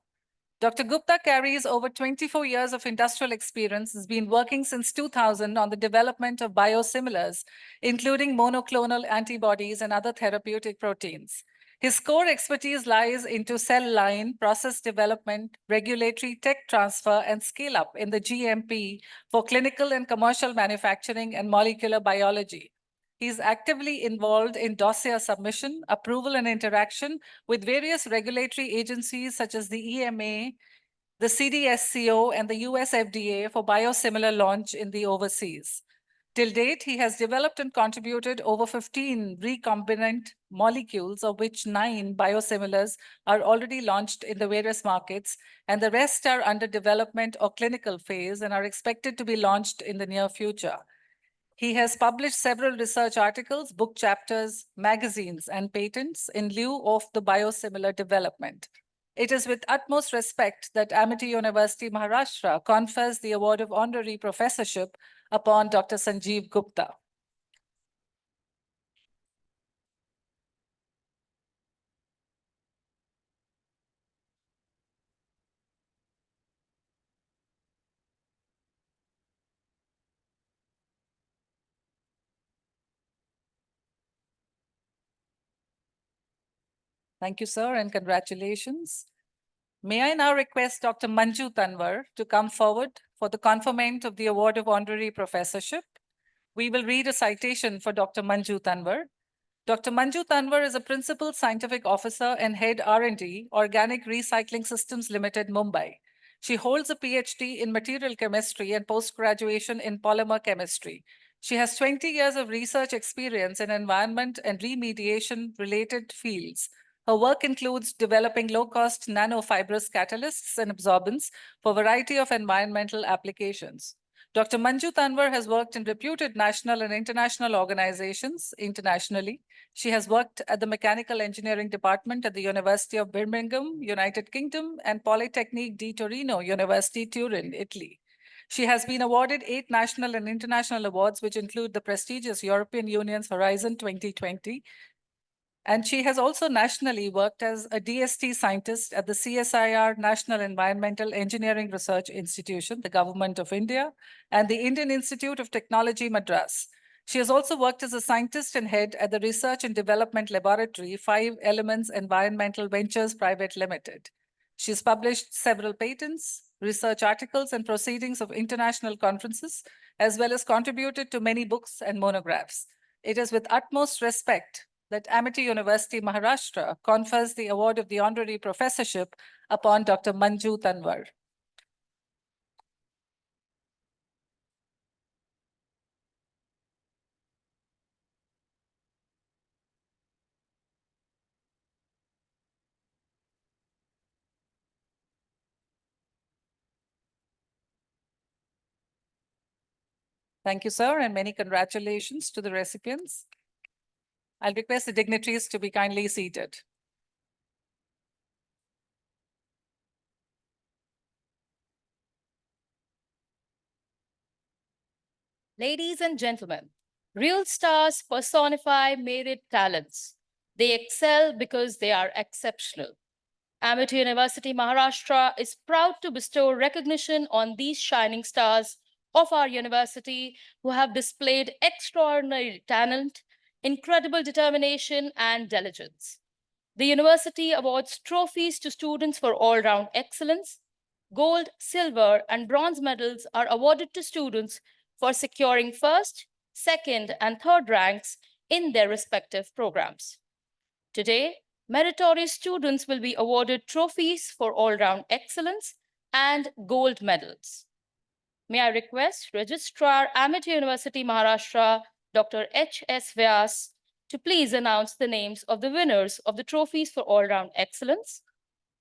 Dr. Gupta carries over 24 years of industrial experience, has been working since 2000 on the development of biosimilars, including monoclonal antibodies and other therapeutic proteins. His core expertise lies into cell line, process development, regulatory tech transfer, and scale up in the GMP for clinical and commercial manufacturing and molecular biology. He is actively involved in dossier submission, approval, and interaction with various regulatory agencies such as the EMA, the CDSCO, and the US FDA for biosimilar launch in the overseas. Till date, he has developed and contributed over 15 recombinant molecules, of which 9 biosimilars are already launched in the various markets, and the rest are under development or clinical phase and are expected to be launched in the near future. He has published several research articles, book chapters, magazines, and patents in lieu of the biosimilar development. It is with utmost respect that Amity University, Maharashtra confers the award of honorary professorship upon Dr. Sanjeev Gupta. Thank you, sir, and congratulations. May I now request Dr. Manju Tanwar to come forward for the conferment of the award of honorary professorship. We will read a citation for Dr. Manju Tanwar. Dr. Manju Tanwar is a Principal Scientific Officer and Head R&D, Organic Recycling Systems Limited, Mumbai. She holds a PhD in Material Chemistry and post-graduation in Polymer Chemistry. She has 20 years of research experience in environment and remediation-related fields. Her work includes developing low-cost nanofibrous catalysts and absorbents for a variety of environmental applications. Dr. Manju Tanwar has worked in reputed national and international organizations internationally. She has worked at the Mechanical Engineering Department at the University of Birmingham, United Kingdom, and Polytechnique di Torino, University Turin, Italy. She has been awarded 8 national and international awards, which include the prestigious European Union's Horizon 2020. And she has also nationally worked as a DST scientist at the CSIR National Environmental Engineering Research Institution, the Government of India, and the Indian Institute of Technology, Madras. She has also worked as a scientist and head at the Research and Development Laboratory, 5 Elements Environmental Ventures Private Limited. She's published several patents, research articles, and proceedings of international conferences, as well as contributed to many books and monographs. It is with utmost respect that Amity University, Maharashtra confers the award of the honorary professorship upon Dr. Manju Tanwar. Thank you, sir, and many congratulations to the recipients. I'll request the dignitaries to be kindly seated. Ladies and gentlemen, real stars personify merit talents. They excel because they are exceptional. Amity University, Maharashtra is proud to bestow recognition on these shining stars of our university who have displayed extraordinary talent, incredible determination, and diligence. The university awards trophies to students for all-round excellence. Gold, silver, and bronze medals are awarded to students for securing first, second, and third ranks in their respective programs. Today, meritorious students will be awarded trophies for all-round excellence and gold medals. May I request Registrar, Amity University, Maharashtra, Dr. H.S. Vyas, to please announce the names of the winners of the trophies for all-round excellence.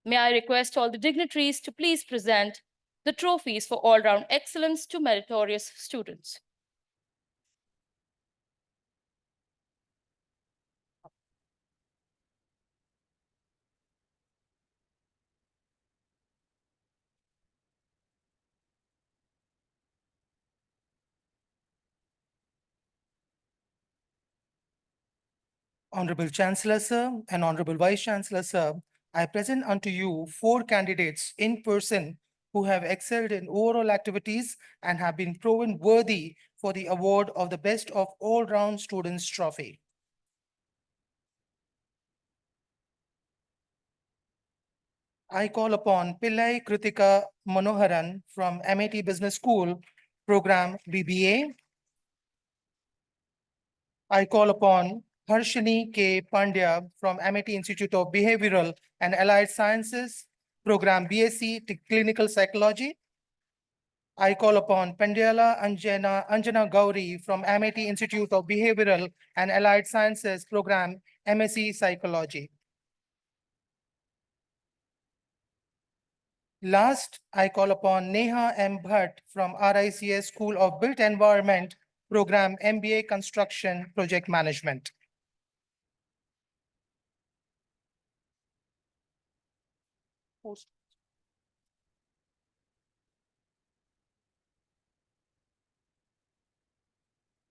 May I request all the dignitaries to please present the trophies for all-round excellence to meritorious students. Honorable Chancellor, sir, and Honorable Vice Chancellor, sir, I present unto you 4 candidates in person who have excelled in overall activities and have been proven worthy for the award of the Best of All-Round Students Trophy. I call upon Pillai Kritika Manoharan from MIT Business School, Program BBA. I call upon Harshini K. Pandya from MIT Institute of Behavioral and Allied Sciences, Program BSc Clinical Psychology. I call upon Pandyala Anjana Gauri from MIT Institute of Behavioral and Allied Sciences, Program MSc Psychology. Last, I call upon Neha M. Bhatt from RICS School of Built Environment, Program MBA Construction Project Management.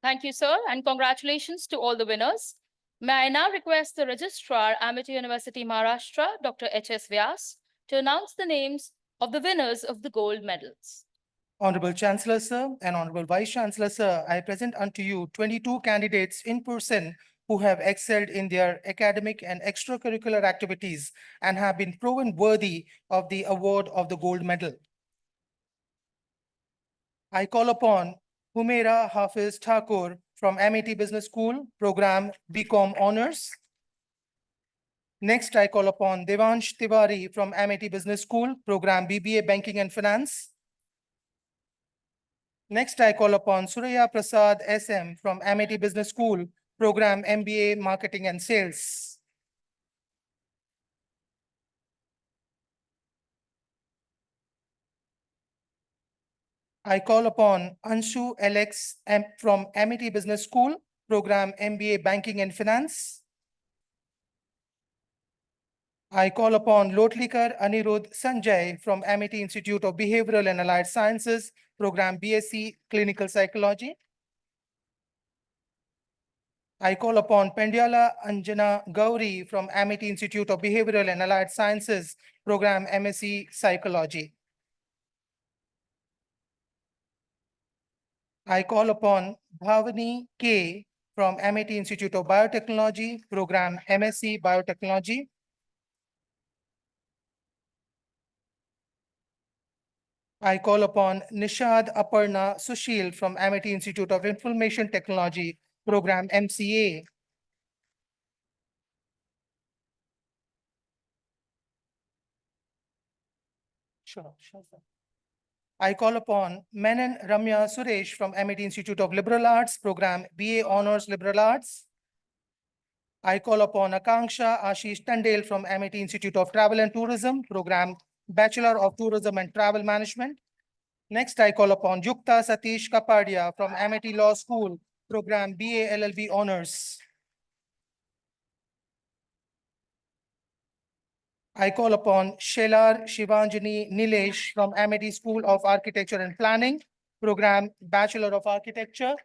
Thank you, sir, and congratulations to all the winners. May I now request the Registrar, Amity University, Maharashtra, Dr. H.S. Vyas, to announce the names of the winners of the gold medals. Honorable Chancellor, sir, and Honorable Vice Chancellor, sir, I present unto you 22 candidates in person who have excelled in their academic and extracurricular activities and have been proven worthy of the award of the gold medal. I call upon Humaira Hafiz Thakur from MIT Business School, Program BCom Honors. Next, I call upon Devansh Tiwari from MIT Business School, Program BBA Banking and Finance. Next, I call upon Surya Prasad SM from MIT Business School, Program MBA Marketing and Sales. I call upon Anshu Alex from MIT Business School, Program MBA Banking and Finance. I call upon Lotlikar Anirudh Sanjay from MIT Institute of Behavioral and Allied Sciences, Program BSc Clinical Psychology. I call upon Pandyala Anjana Gauri from MIT Institute of Behavioral and Allied Sciences, Program MSc Psychology. I call upon Bhavani K from MIT Institute of Biotechnology, Program MSc Biotechnology. I call upon Nishad Aparna Sushil from MIT Institute of Information Technology, Program MCA. Sure. I call upon Menon Ramya Suresh from MIT Institute of Liberal Arts, Program BA Honors Liberal Arts. I call upon Akanksha Ashish Tandel from MIT Institute of Travel and Tourism, Program Bachelor of Tourism and Travel Management. Next, I call upon Yukta Satish Kapadia from MIT Law School, Program BA LLB Honors. I call upon Shelar Shivanjani Nilesh from MIT School of Architecture and Planning, Program Bachelor of Architecture.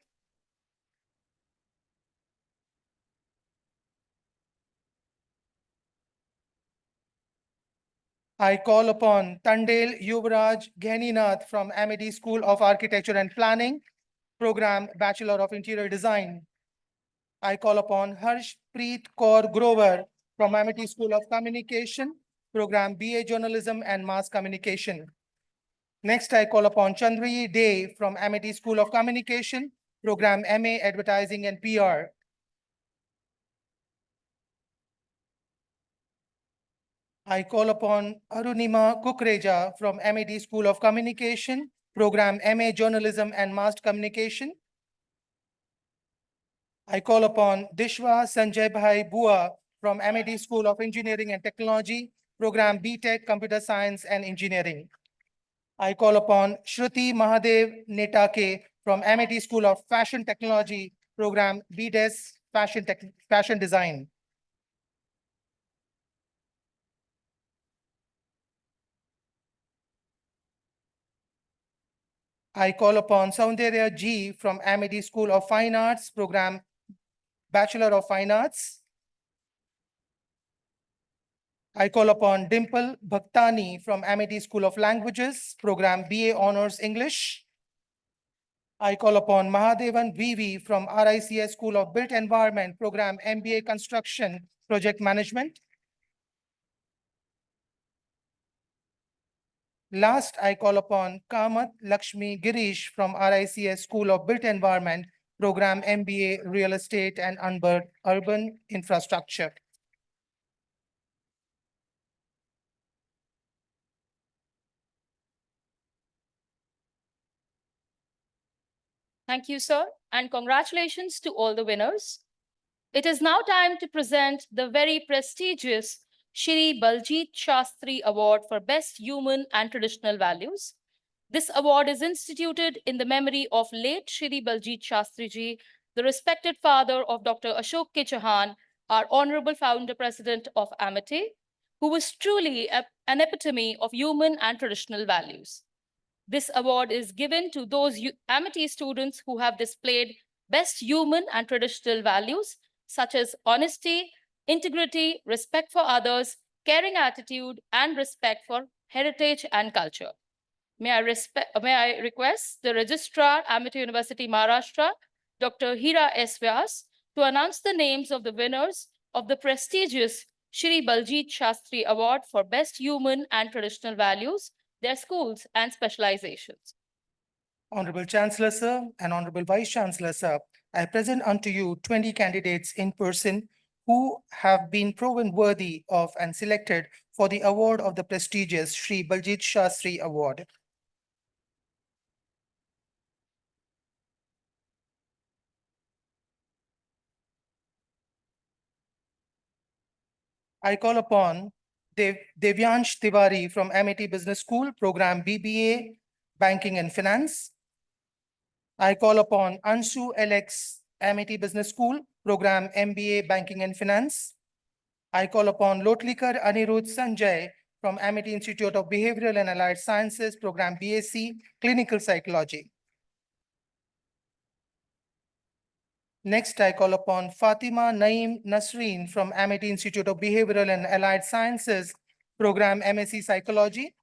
I call upon Tandel Yuvraj Ghaninath from MIT School of Architecture and Planning, Program Bachelor of Interior Design. I call upon Harshpreet Kaur Grover from MIT School of Communication, Program BA Journalism and Mass Communication. Next, I call upon Chandri Day from MIT School of Communication, Program MA Advertising and PR. I call upon Arunima Kukreja from MIT School of Communication, Program MA Journalism and Mass Communication. I call upon Dishwa Sanjay Bhai Bua from MIT School of Engineering and Technology, Program BTech Computer Science and Engineering. I call upon Shruti Mahadev Netake from MIT School of Fashion Technology, Program BDes Fashion Design. I call upon Soundarya G from MIT School of Fine Arts, Program Bachelor of Fine Arts. I call upon Dimple Bhaktani from Amity School of Languages, Program BA Honors English. I call upon Mahadevan VV from RICS School of Built Environment, Program MBA Construction Project Management. Last, I call upon Kamat Lakshmi Girish from RICS School of Built Environment, Program MBA Real Estate and Urban Infrastructure. Thank you, sir, and congratulations to all the winners. It is now time to present the very prestigious Shri Baljit Shastri Award for Best Human and Traditional Values. This award is instituted in the memory of late Shri Baljit Shastri Ji, the respected father of Dr. Ashok K. Chauhan, our Honorable Founder President of Amity, who was truly an epitome of human and traditional values. This award is given to those Amity students who have displayed best human and traditional values, such as honesty, integrity, respect for others, caring attitude, and respect for heritage and culture. May I request the Registrar, Amity University, Maharashtra, Dr. Hira S. Vyas, to announce the names of the winners of the prestigious Shri Baljit Shastri Award for Best Human and Traditional Values, their schools and specializations. Honorable Chancellor, sir, and Honorable Vice Chancellor, sir, I present unto you 20 candidates in person who have been proven worthy of and selected for the award of the prestigious Shri Baljit Shastri Award. I call upon Devyansh Tiwari from Amity Business School, Program BBA, Banking and Finance. I call upon Anshu LX, Amity Business School, Program MBA, Banking and Finance. I call upon Lotlikar Anirudh Sanjay from Amity Institute of Behavioral and Allied Sciences, Program BSc, Clinical Psychology. Next, I call upon Fatima Naeem Nasreen from Amity Institute of Behavioral and Allied Sciences, Program MSc Psychology.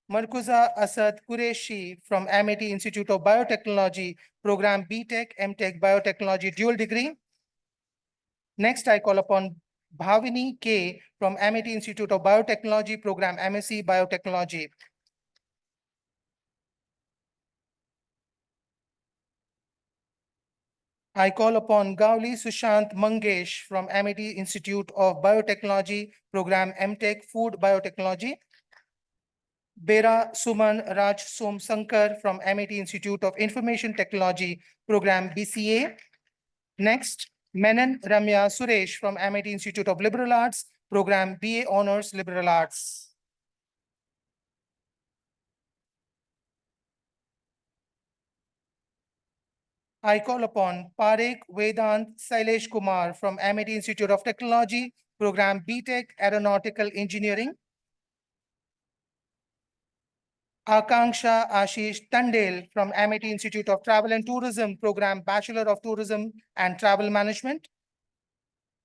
Markuza Asad Qureshi from Amity Institute of Biotechnology, Program BTech, MTech Biotechnology Dual Degree. Next, I call upon Bhavini K from Amity Institute of Biotechnology, Program MSc Biotechnology. I call upon Gauli Sushant Mangesh from Amity Institute of Biotechnology, Program MTech Food Biotechnology. Bera Suman Raj Som Sankar from Amity Institute of Information Technology, Program BCA. Next, Menon Ramya Suresh from Amity Institute of Liberal Arts, Program BA Honors Liberal Arts. I call upon Parekh Vedant Sailesh Kumar from Amity Institute of Technology, Program BTech Aeronautical Engineering. Akanksha Ashish Tandel from Amity Institute of Travel and Tourism, Program Bachelor of Tourism and Travel Management.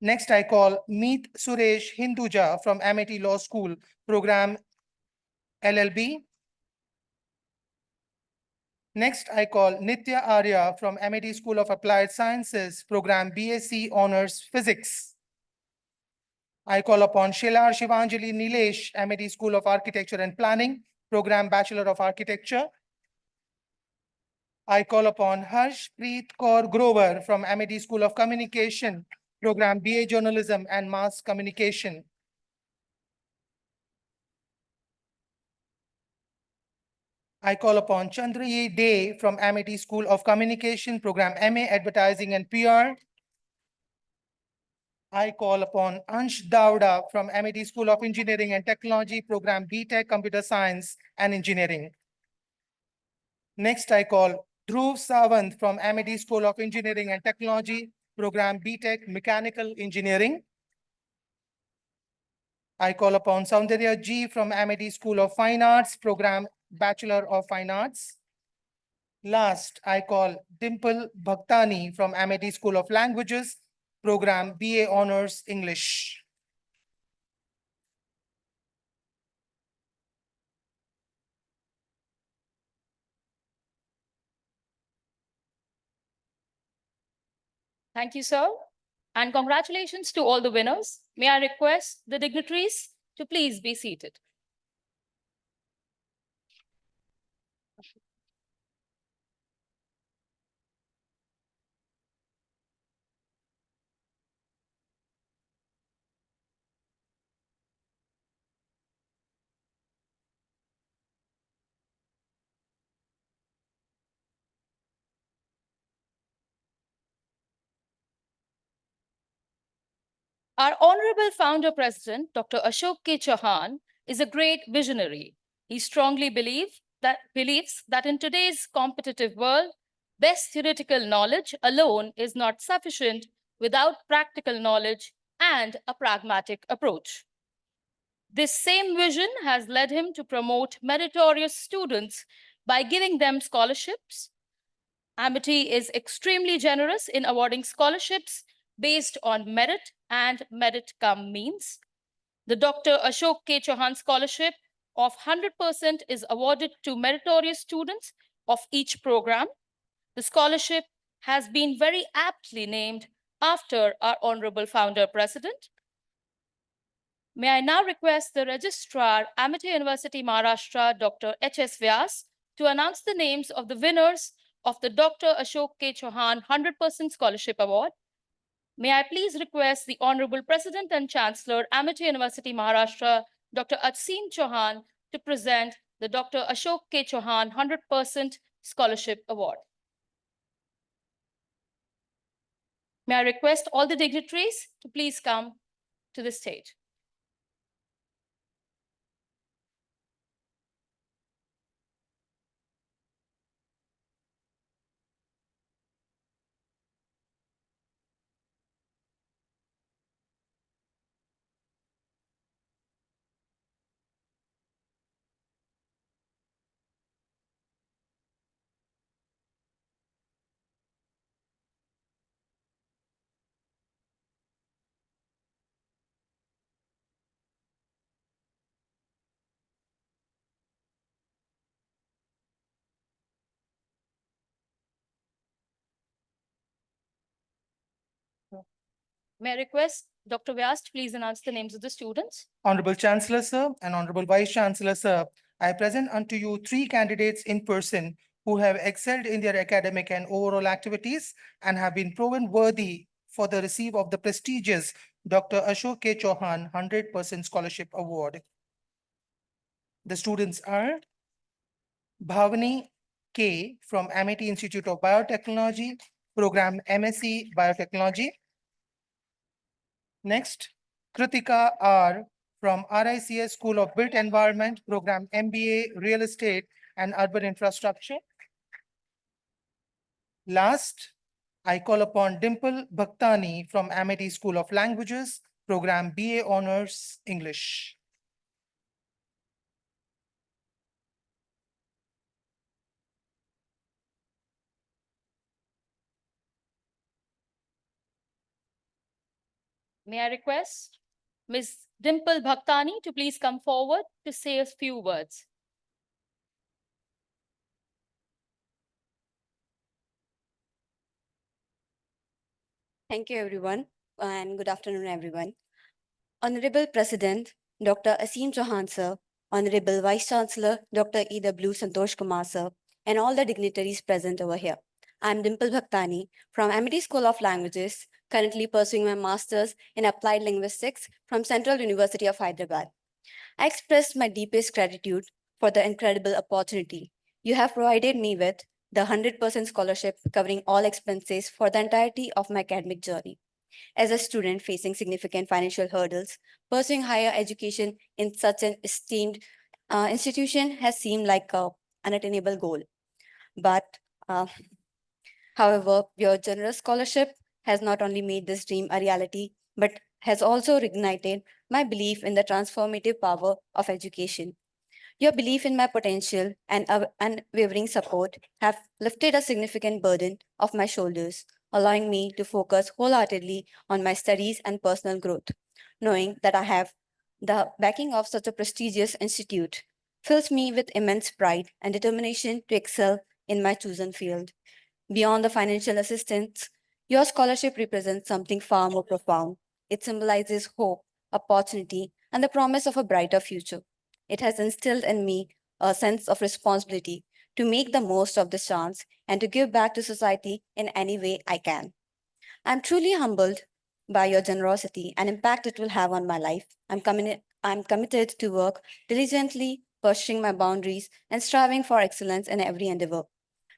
Next, I call Meet Suresh Hinduja from Amity Law School, Program LLB. Next, I call Nitya Arya from Amity School of Applied Sciences, Program BSc Honors Physics. I call upon Shilar Shivanjali Nilesh, Amity School of Architecture and Planning, Program Bachelor of Architecture. I call upon Harshpreet Kaur Grover from Amity School of Communication, Program BA Journalism and Mass Communication. I call upon Chandrayi Day from Amity School of Communication, Program MA Advertising and PR. I call upon Ansh Dauda from Amity School of Engineering and Technology, Program BTech Computer Science and Engineering. Next, I call Dhruv Sawant from Amity School of Engineering and Technology, Program BTech Mechanical Engineering. I call upon Soundarya G from Amity School of Fine Arts, Program Bachelor of Fine Arts. Last, I call Dimple Bhaktani from Amity School of Languages, Program BA Honors English. Thank you, sir. And congratulations to all the winners. May I request the dignitaries to please be seated. Our honorable founder president, Dr. Ashok K. Chauhan, is a great visionary. He strongly believes that in today's competitive world, best theoretical knowledge alone is not sufficient without practical knowledge and a pragmatic approach. This same vision has led him to promote meritorious students by giving them scholarships. Amity is extremely generous in awarding scholarships based on merit and merit cum means. The Dr. Ashok K. Chauhan Scholarship of 100% is awarded to meritorious students of each program. The scholarship has been very aptly named after our honorable founder president. May I now request the Registrar, Amity University, Maharashtra, Dr. H.S. Vyas, to announce the names of the winners of the Dr. Ashok K. Chauhan 100% Scholarship Award. May I please request the Honorable President and Chancellor, Amity University, Maharashtra, Dr. Asim Chauhan, to present the Dr. Ashok K. Chauhan 100% Scholarship Award. May I request all the dignitaries to please come to the stage. May I request Dr. Vyas to please announce the names of the students? Honorable Chancellor, sir, and Honorable Vice Chancellor, sir, I present unto you 3 candidates in person who have excelled in their academic and overall activities and have been proven worthy for the receipt of the prestigious Dr. Ashok K. Chauhan 100% Scholarship Award. The students are Bhavani K. from Amity Institute of Biotechnology, program MSc Biotechnology. Next, Kritika R. from RICS School of Built Environment, program MBA Real Estate and Urban Infrastructure. Last, I call upon Dimple Bhaktani from Amity School of Languages, program BA Honors English. May I request Ms. Dimple Bhaktani to please come forward to say a few words. Thank you, everyone, and good afternoon, everyone. Honorable President, Dr. Asim Chauhan, sir, Honorable Vice Chancellor, Dr. E.W. Santosh Kumar, sir, and all the dignitaries present over here. I'm Dimple Bhaktani from Amity School of Languages, currently pursuing my master's in Applied Linguistics from Central University of Hyderabad. I express my deepest gratitude for the incredible opportunity you have provided me with, the 100% scholarship covering all expenses for the entirety of my academic journey. As a student facing significant financial hurdles, pursuing higher education in such an esteemed institution has seemed like an unattainable goal. But however, your generous scholarship has not only made this dream a reality, but has also ignited my belief in the transformative power of education. Your belief in my potential and unwavering support have lifted a significant burden off my shoulders, allowing me to focus wholeheartedly on my studies and personal growth. Knowing that I have the backing of such a prestigious institute fills me with immense pride and determination to excel in my chosen field. Beyond the financial assistance Your scholarship represents something far more profound. It symbolizes hope, opportunity, and the promise of a brighter future. It has instilled in me a sense of responsibility to make the most of this chance and to give back to society in any way I can. I'm truly humbled by your generosity and impact it will have on my life. I'm committed to work diligently, pursuing my boundaries, and striving for excellence in every endeavor.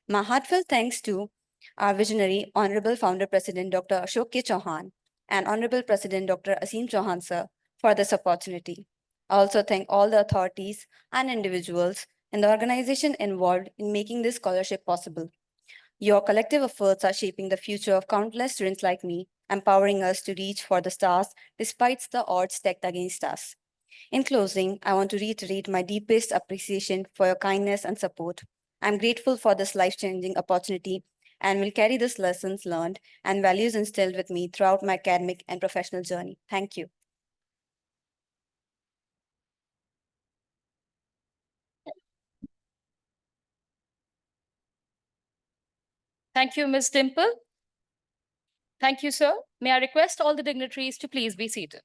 My heartfelt thanks to our visionary, Honorable Founder President Dr. Ashok K. Chauhan and Honorable President Dr. Asim Chauhan sir for this opportunity. I also thank all the authorities and individuals in the organization involved in making this scholarship possible. Your collective efforts are shaping the future of countless students like me, empowering us to reach for the stars despite the odds stacked against us. In closing, I want to reiterate my deepest appreciation for your kindness and support. I'm grateful for this life-changing opportunity and will carry these lessons learned and values instilled with me throughout my academic and professional journey. Thank you. Thank you, Ms. Dimple. Thank you, sir. May I request all the dignitaries to please be seated.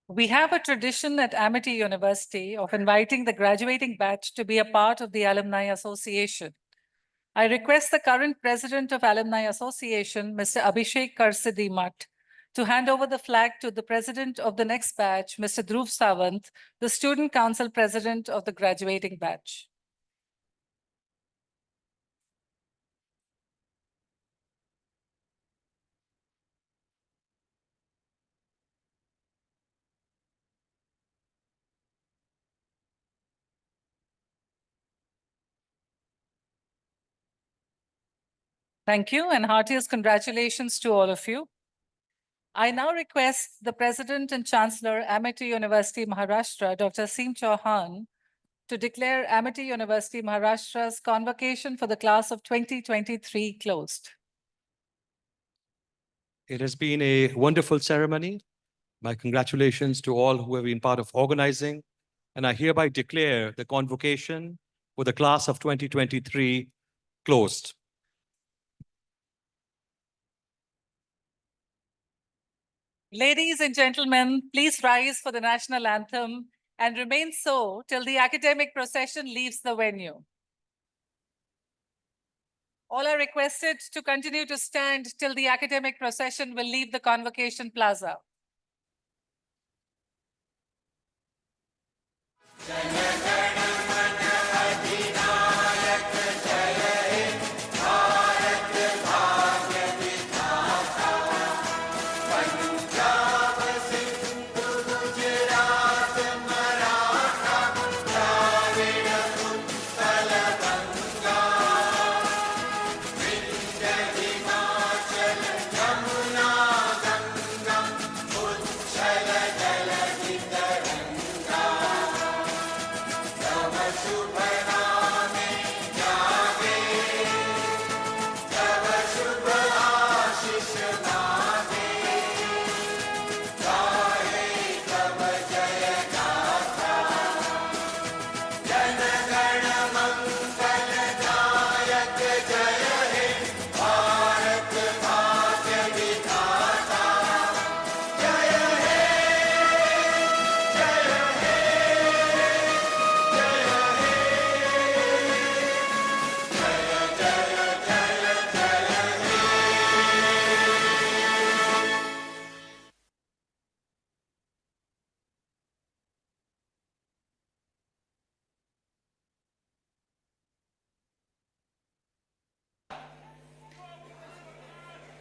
We have a tradition at Amity University of inviting the graduating batch to be a part of the Alumni Association. I request the current president of Alumni Association, Mr. Abhishek Karsidimat, to hand over the flag to the president of the next batch, Mr. Dhruv Sawant, the student council president of the graduating batch. Thank you and heartiest congratulations to all of you. I now request the President and Chancellor, Amity University, Maharashtra, Dr. Asim Chauhan, to declare Amity University, Maharashtra's convocation for the class of 2023 closed. It has been a wonderful ceremony. My congratulations to all who have been part of organizing, and I hereby declare the convocation for the class of 2023 closed. Ladies and gentlemen, please rise for the national anthem and remain so till the academic procession leaves the venue. All are requested to continue to stand till the academic procession will leave the convocation plaza.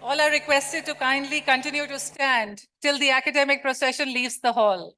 All are requested to kindly continue to stand till the academic procession leaves the hall.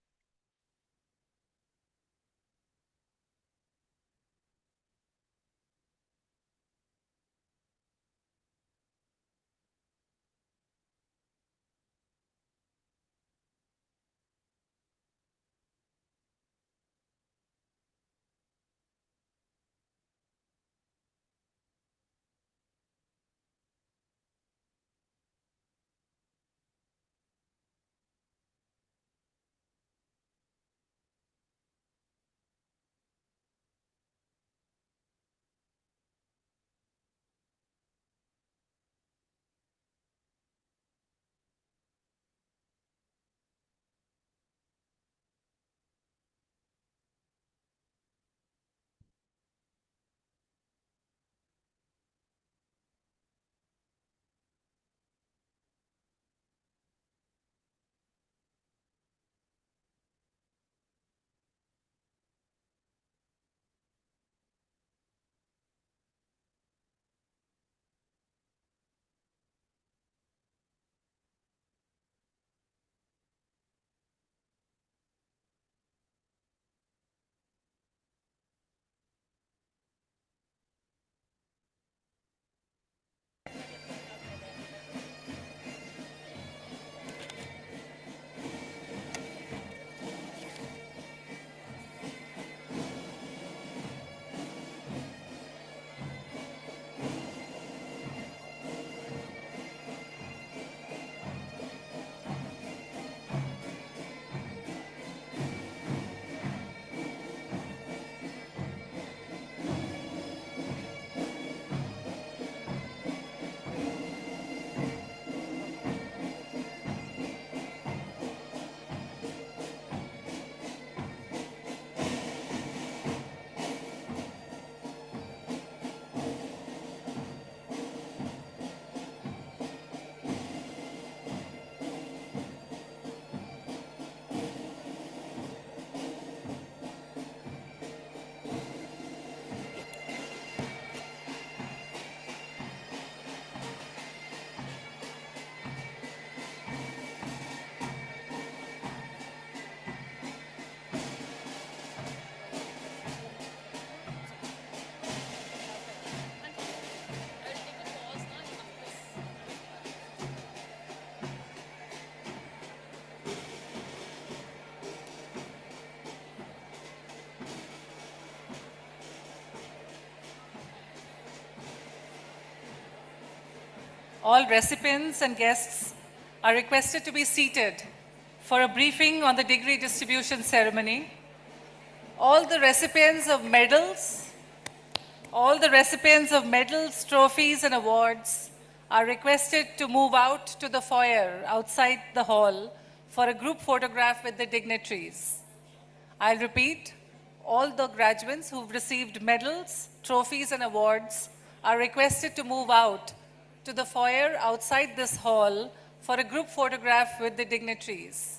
All recipients and guests are requested to be seated for a briefing on the degree distribution ceremony. All the recipients of medals, trophies, and awards are requested to move out to the foyer outside the hall for a group photograph with the dignitaries. I'll repeat, all the graduates who've received medals, trophies, and awards are requested to move out to the foyer outside this hall for a group photograph with the dignitaries.